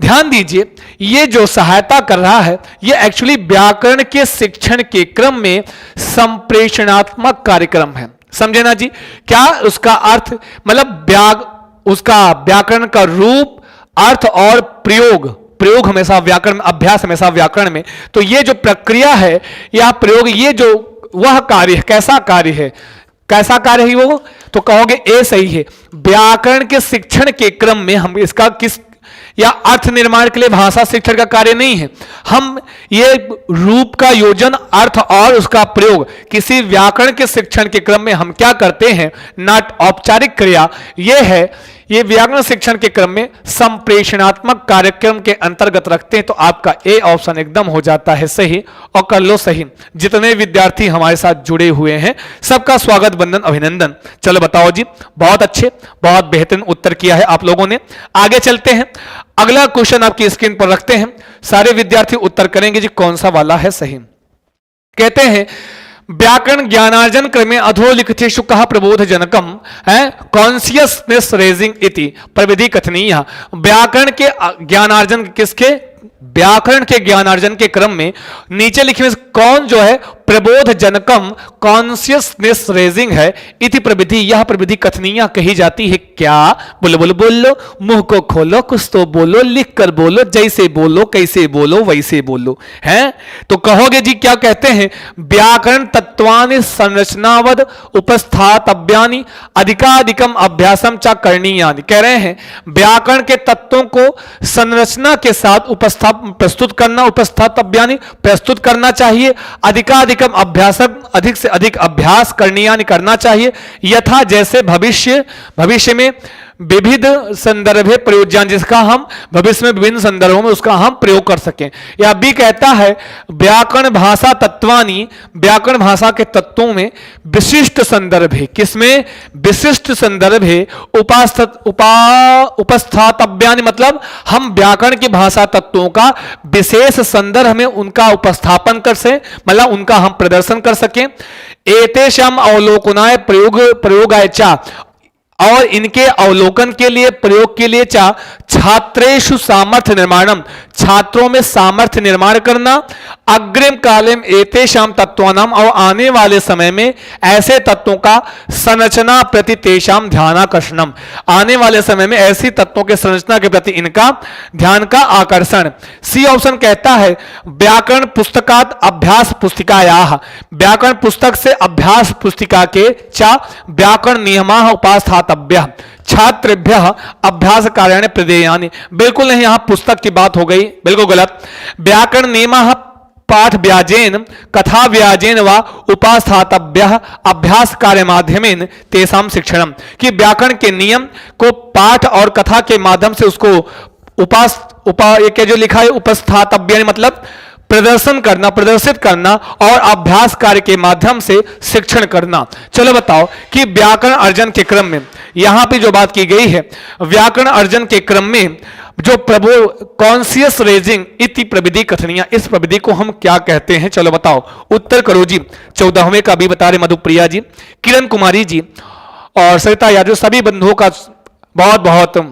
ध्यान दीजिए, ये जो सहायता कर रहा है ये एक्चुअली व्याकरण के शिक्षण के क्रम में संप्रेषणात्मक कार्यक्रम है। समझे ना जी। क्या उसका अर्थ मतलब उसका व्याकरण का रूप, अर्थ और प्रयोग हमेशा व्याकरण, अभ्यास हमेशा व्याकरण में। तो ये जो प्रक्रिया है या प्रयोग, ये जो वह कार्य है, कैसा कार्य है, कैसा कार्य है वो, तो कहोगे ए सही है। व्याकरण के शिक्षण के क्रम में हम इसका किस, या अर्थ निर्माण के लिए भाषा शिक्षण का कार्य नहीं है। हम ये रूप का योजन, अर्थ और उसका प्रयोग किसी व्याकरण के शिक्षण के क्रम में हम क्या करते हैं, नाट औपचारिक क्रिया, ये है, ये व्याकरण शिक्षण के क्रम में संप्रेषणात्मक कार्यक्रम के अंतर्गत रखते हैं। तो आपका ए ऑप्शन एकदम हो जाता है सही, और कर लो सही। जितने विद्यार्थी हमारे साथ जुड़े हुए हैं सबका स्वागत, वंदन, अभिनंदन। चलो बताओ जी, बहुत अच्छे, बहुत बेहतरीन उत्तर किया है आप लोगों ने। आगे चलते हैं, अगला क्वेश्चन आपकी स्क्रीन पर रखते हैं, सारे विद्यार्थी उत्तर करेंगे जी कौन सा वाला है सही। कहते हैं व्याकरण ज्ञानार्जन क्रमे अधोलिखितेषु कः प्रबोध जनकम है कॉन्शियसनेस रेजिंग इति प्रविधि कथनीय। व्याकरण के ज्ञानार्जन किसके, व्याकरण के ज्ञानार्जन के क्रम में नीचे लिखे में कौन जो है प्रबोध जनकम कॉन्शियसनेस रेजिंग है, इति प्रविधि, यह प्रविधि कथनीय कही जाती है। क्या, बोलो बोलो बोलो, मुंह को खोलो, कुछ तो बोलो, लिख कर बोलो, जैसे बोलो, कैसे बोलो, वैसे बोलो, हैं। तो कहोगे जी क्या कहते हैं, व्याकरण तत्वानि संरचनावद उपस्थातव्यानि अधिकाधिकम अभ्यासम च करणीयानि। कह रहे हैं व्याकरण के तत्वों को संरचना के साथ प्रस्तुत करना, उपस्थातव्यानि प्रस्तुत करना चाहिए, अधिकाधिकम अभ्यासक अधिक से अधिक अभ्यास करना चाहिए, यथा जैसे भविष्य में विविध संदर्भे प्रयोज्यान, जिसका हम भविष्य में विभिन्न संदर्भों में उसका हम प्रयोग कर सकें। या बी कहता है व्याकरण भाषा तत्वानि, व्याकरण भाषा के तत्वों में विशिष्ट संदर्भ है, किसमें विशिष्ट संदर्भ है, उपस्थातव्यानि मतलब हम व्याकरण की भाषा तत्वों का विशेष संदर्भ में उनका उपस्थापन कर सकें, मतलब उनका हम प्रदर्शन कर सकें। एतेषाम अवलोकनाय प्रयोगाय च, और इनके अवलोकन के लिए, प्रयोग के लिए छात्रेषु सामर्थ्य निर्माणम, छात्रों में सामर्थ्य निर्माण करना, अग्रिम कालेम एतेषाम तत्वानाम, और आने वाले समय में ऐसे तत्वों का संरचना प्रति तेषाम ध्यानाकर्षणम, आने वाले समय में ऐसी तत्वों के संरचना के प्रति इनका ध्यान का आकर्षण। सी ऑप्शन कहता है व्याकरण पुस्तकात अभ्यास पुस्तिकायाः, व्याकरण पुस्तक से अभ्यास पुस्तिका के व्याकरण नियमाः उपास्थातव्यः छात्रेभ्यः अभ्यास कार्याणि प्रदेयानि, बिल्कुल नहीं, यहां पुस्तक की बात हो गई, बिल्कुल गलत। व्याकरण नियमाः पाठ व्याजेन कथा व्याजेन व उपास्थातव्यः अभ्यास कार्य माध्यमेन तेषां शिक्षणम, कि व्याकरण के नियम को पाठ और कथा के माध्यम से उसको ये जो लिखा है उपस्थातव्य मतलब प्रदर्शन करना, प्रदर्शित करना, और अभ्यास कार्य के माध्यम से शिक्षण करना। चलो बताओ कि व्याकरण अर्जन के क्रम में यहां पे जो बात की गई है, व्याकरण अर्जन के क्रम में जो प्रभु कॉन्सियस रेजिंग इति प्रविधि कथनिया, इस प्रविधि को हम क्या कहते हैं? चलो बताओ, उत्तर करो जी। 14वें का भी बता रहे मधुप्रिया जी, किरण कुमारी जी और सरिता यादव, सभी बंधुओं का बहुत बहुत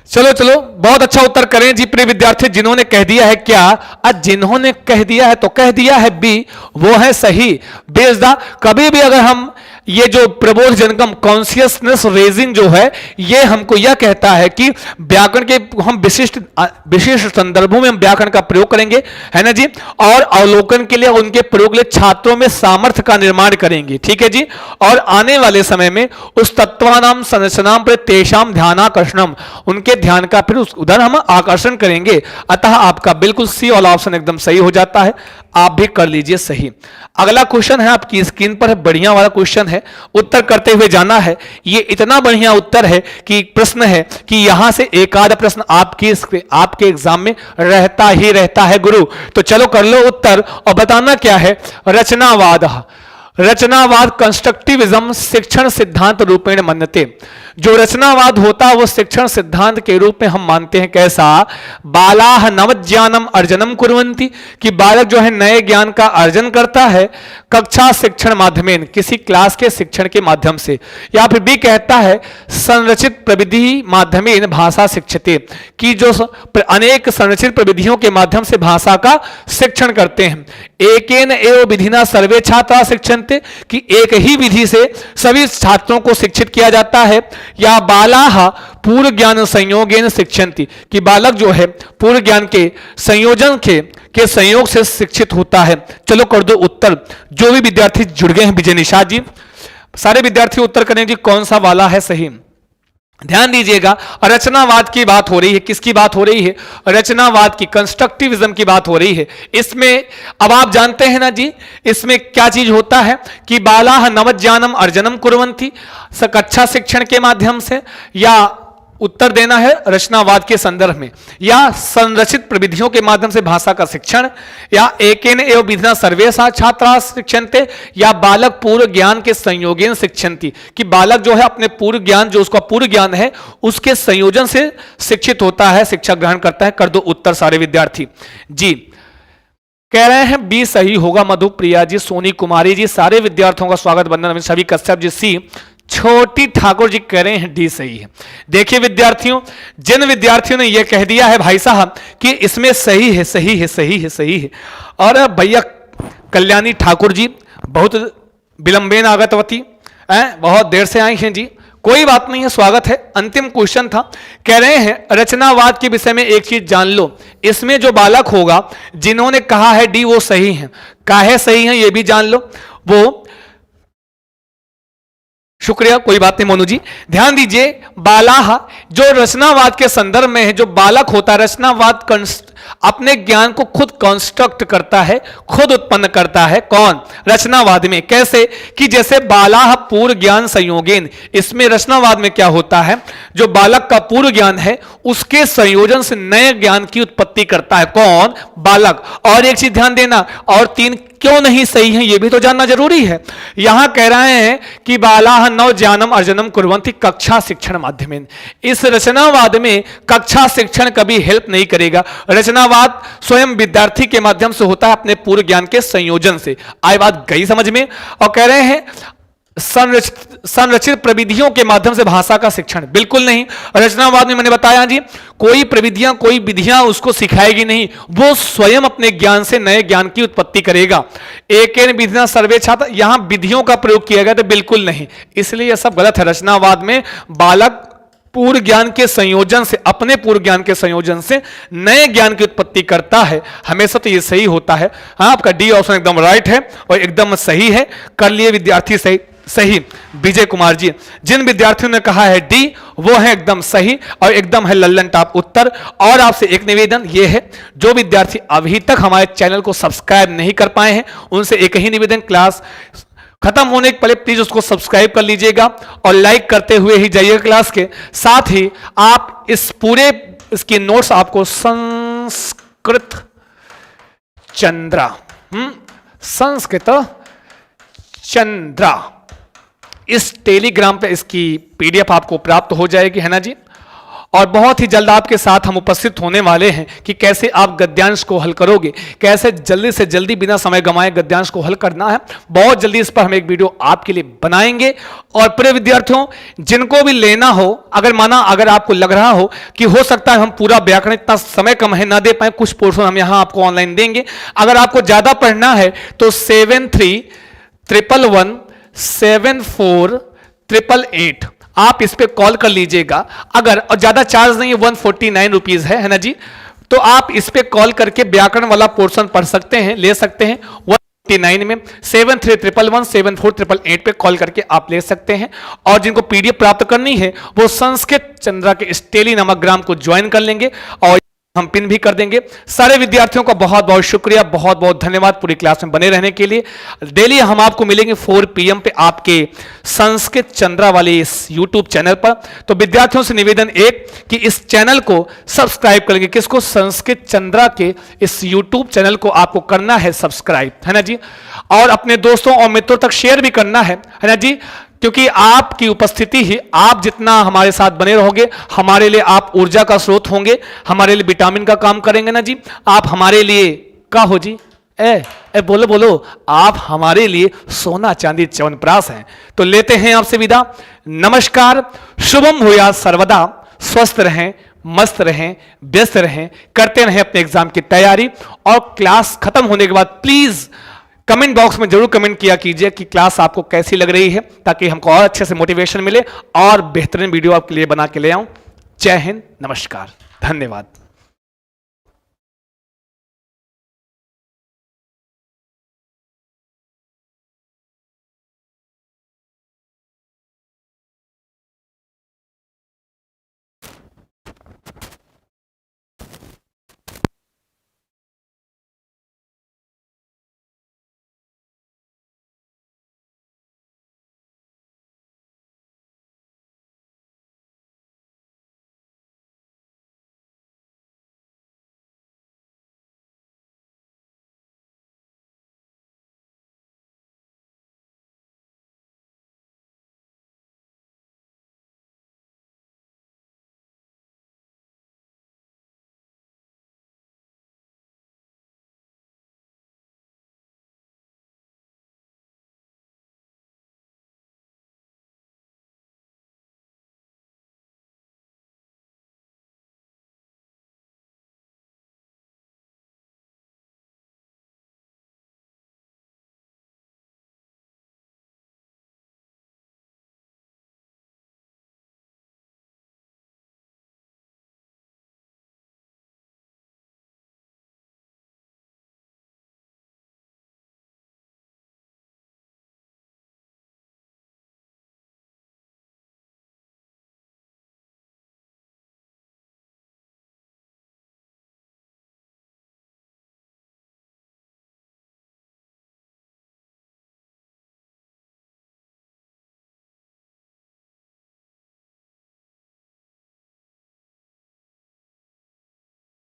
चलो चलो, बहुत अच्छा उत्तर करें जी प्रिय विद्यार्थी। जिन्होंने कह दिया है क्या? जिन्होंने कह दिया है तो कह दिया है बी, वो है सही। बेजदा कभी भी अगर हम ये जो प्रबोध जनकम कॉन्सियसनेस रेजिंग जो है, ये हमको यह कहता है कि व्याकरण के हम विशिष्ट संदर्भों में हम व्याकरण का प्रयोग करेंगे, है ना जी, और अवलोकन के लिए, उनके प्रयोग के लिए छात्रों में सामर्थ्य का निर्माण करेंगे, ठीक है जी। और आने वाले समय में उस तत्वानाम संरचनाम पर तेषाम ध्यानाकर्षणम, उनके ध्यान का फिर उधर हम आकर्षण करेंगे। अतः आपका बिल्कुल सी वाला ऑप्शन एकदम सही हो जाता है, आप भी कर लीजिए सही। अगला क्वेश्चन है आपकी स्क्रीन पर, बढ़िया वाला क्वेश्चन है, उत्तर करते हुए जाना है। ये इतना बढ़िया उत्तर है कि प्रश्न है कि यहां से एक आध प्रश्न आपके एग्जाम में रहता ही रहता है गुरु। तो चलो कर लो उत्तर और बताना क्या है। रचनावाद, रचनावाद कंस्ट्रक्टिविज्म शिक्षण सिद्धांत रूपेण मन्यते, जो रचनावाद होता है वो शिक्षण सिद्धांत के रूप में हम मानते हैं। कैसा? बालाह नवज्ञानम अर्जनम कुर्वन्ति, कि बालक जो है नए ज्ञान का अर्जन करता है कक्षा शिक्षण माध्यमेन, किसी क्लास के शिक्षण के माध्यम से। या फिर भी कहता है संरचित प्रविधि माध्यमेन भाषा शिक्षते, कि जो अनेक संरचित प्रविधियों के माध्यम से भाषा का शिक्षण करते हैं। एकेन एव विधिना सर्वे छात्रा शिक्षन्ते, कि एक ही विधि से सभी छात्रों को शिक्षित किया जाता है। या बालाह पूर्व ज्ञान संयोगेन शिक्षन्ति, कि बालक जो है पूर्व ज्ञान के संयोजन के संयोग से शिक्षित होता है। चलो कर दो उत्तर। जो भी विद्यार्थी जुड़ गए हैं, विजय निषाद जी, सारे विद्यार्थी उत्तर करें जी कौन सा वाला है सही। ध्यान दीजिएगा, रचनावाद की बात हो रही है। किसकी बात हो रही है? रचनावाद की, कंस्ट्रक्टिविज्म की बात हो रही है। इसमें अब आप जानते हैं ना जी, इसमें क्या चीज होता है कि बालाह नवज्ञानम अर्जनम कुर्वन्ति, कक्षा शिक्षण के माध्यम से, या उत्तर देना है रचनावाद के संदर्भ में, या संरचित प्रविधियों के माध्यम से भाषा का शिक्षण, या एकेन एव विधिना सर्वे छात्रा शिक्षन्ते, या बालक पूर्व ज्ञान के संयोगेन शिक्षन्ति, कि बालक जो है अपने पूर्व ज्ञान, जो उसका पूर्व ज्ञान है उसके संयोजन से शिक्षित होता है, शिक्षा ग्रहण करता है। कर दो उत्तर सारे विद्यार्थी जी। कह रहे हैं बी सही होगा मधुप्रिया जी, सोनी कुमारी जी, सारे विद्यार्थियों का स्वागत, वंदन, छवि कश्यप जी सी, छोटी ठाकुर जी कह रहे हैं डी सही है। देखिए विद्यार्थियों, जिन विद्यार्थियों ने यह कह दिया है भाई साहब कि इसमें सही है, सही है, सही है, सही है, और भैया कल्याणी ठाकुर जी बहुत विलंबेन आगतवती, बहुत देर से आई हैं जी, कोई बात नहीं है, स्वागत है। अंतिम क्वेश्चन था, कह रहे हैं रचनावाद के विषय में एक चीज जान लो, इसमें जो बालक होगा, जिन्होंने कहा है डी वो सही है, काहे सही है ये भी जान लो। वो शुक्रिया, कोई बात नहीं मोनू जी। ध्यान दीजिए, बालाह जो रचनावाद के संदर्भ में है, जो बालक होता है, रचनावाद अपने ज्ञान को खुद कंस्ट्रक्ट करता है, खुद उत्पन्न करता है। कौन? रचनावाद में। कैसे? कि जैसे बालाह पूर्व ज्ञान संयोगेन, इसमें रचनावाद में क्या होता है, जो बालक का पूर्व ज्ञान है उसके संयोजन से नए ज्ञान की उत्पत्ति करता है। कौन? बालक। और एक चीज ध्यान देना, और तीन क्यों नहीं सही है ये भी तो जानना जरूरी है। यहां कह रहे हैं कि बालाह नव ज्ञानम अर्जनम कुर्वन्ति कक्षा शिक्षण माध्यमेन, इस रचनावाद में कक्षा शिक्षण कभी हेल्प नहीं करेगा। रचनावाद स्वयं विद्यार्थी के माध्यम से होता है, अपने पूर्व ज्ञान के संयोजन से। आई बात गई समझ में? और कह रहे हैं संरचित प्रविधियों के माध्यम से भाषा का शिक्षण, बिल्कुल नहीं। रचनावाद में मैंने बताया जी, कोई प्रविधियां कोई विधियां उसको सिखाएगी नहीं, वो स्वयं अपने ज्ञान से नए ज्ञान की उत्पत्ति करेगा। एकेन विधिना सर्वे छात्र, यहां विधियों का प्रयोग किया गया तो बिल्कुल नहीं, इसलिए यह सब गलत है। रचनावाद में बालक पूर्व ज्ञान के संयोजन से, अपने पूर्व ज्ञान के संयोजन से नए ज्ञान की उत्पत्ति करता है, हमेशा तो ये सही होता है। हाँ, आपका डी ऑप्शन एकदम राइट है और एकदम सही है। कर लिए विद्यार्थी सही विजय कुमार जी। जिन विद्यार्थियों ने कहा है डी, वो है एकदम सही और एकदम है लल्लन टॉप उत्तर। और आपसे एक निवेदन ये है, जो विद्यार्थी अभी तक हमारे चैनल को सब्सक्राइब नहीं कर पाए हैं, उनसे एक ही निवेदन, क्लास खत्म होने के पहले प्लीज उसको सब्सक्राइब कर लीजिएगा और लाइक करते हुए ही जाइएगा क्लास के। साथ ही आप इसकी नोट्स आपको संस्कृत चंद्रा संस्कृत चंद्रा इस टेलीग्राम पे इसकी पीडीएफ आपको प्राप्त हो जाएगी, है ना जी। और बहुत ही जल्द आपके साथ हम उपस्थित होने वाले हैं कि कैसे आप गद्यांश को हल करोगे, कैसे जल्दी से जल्दी बिना समय गंवाए गद्यांश को हल करना है। बहुत जल्दी इस पर हम एक वीडियो आपके लिए बनाएंगे। और प्रिय विद्यार्थियों, जिनको भी लेना हो, अगर आपको लग रहा हो कि हो सकता है हम पूरा व्याकरण, इतना समय कम है ना दे पाए, कुछ पोर्शन हम यहां आपको ऑनलाइन देंगे। अगर आपको ज्यादा पढ़ना है तो 7311174888 आप इस पे कॉल कर लीजिएगा। अगर और ज्यादा चार्ज नहीं है, 149 रुपीज है ना जी, तो आप इस पे कॉल करके व्याकरण वाला पोर्शन पढ़ सकते हैं, ले सकते हैं 149 में। 7311174888 पे कॉल करके आप ले सकते हैं। और जिनको पीडीएफ प्राप्त करनी है वो संस्कृत चंद्रा के इस टेलीग्राम को ज्वाइन कर लेंगे और हम पिन भी कर देंगे। सारे विद्यार्थियों का बहुत बहुत शुक्रिया, बहुत बहुत धन्यवाद पूरी क्लास में बने रहने के लिए। डेली हम आपको मिलेंगे 4 PM पे आपके संस्कृत चंद्रा वाले इस YouTube चैनल पर। तो विद्यार्थियों से निवेदन एक कि इस चैनल को सब्सक्राइब करेंगे। किसको? संस्कृत चंद्रा के इस YouTube चैनल को आपको करना है सब्सक्राइब, है ना जी। और अपने दोस्तों और मित्रों तक शेयर भी करना है ना जी, क्योंकि आपकी उपस्थिति ही, आप जितना हमारे साथ बने रहोगे, हमारे लिए आप ऊर्जा का स्रोत होंगे, हमारे लिए विटामिन का काम करेंगे ना जी। आप हमारे लिए का हो जी, बोलो बोलो, आप हमारे लिए सोना चांदी च्यवनप्राश हैं। तो लेते हैं आपसे विदा, नमस्कार, शुभम भूयात् सर्वदा, स्वस्थ रहें, मस्त रहें, व्यस्त रहें, करते रहें अपने एग्जाम की तैयारी। और क्लास खत्म होने के बाद प्लीज कमेंट बॉक्स में जरूर कमेंट किया कीजिए कि क्लास आपको कैसी लग रही है, ताकि हमको और अच्छे से मोटिवेशन मिले और बेहतरीन वीडियो आपके लिए बना के ले आऊं। जय हिंद, नमस्कार, धन्यवाद।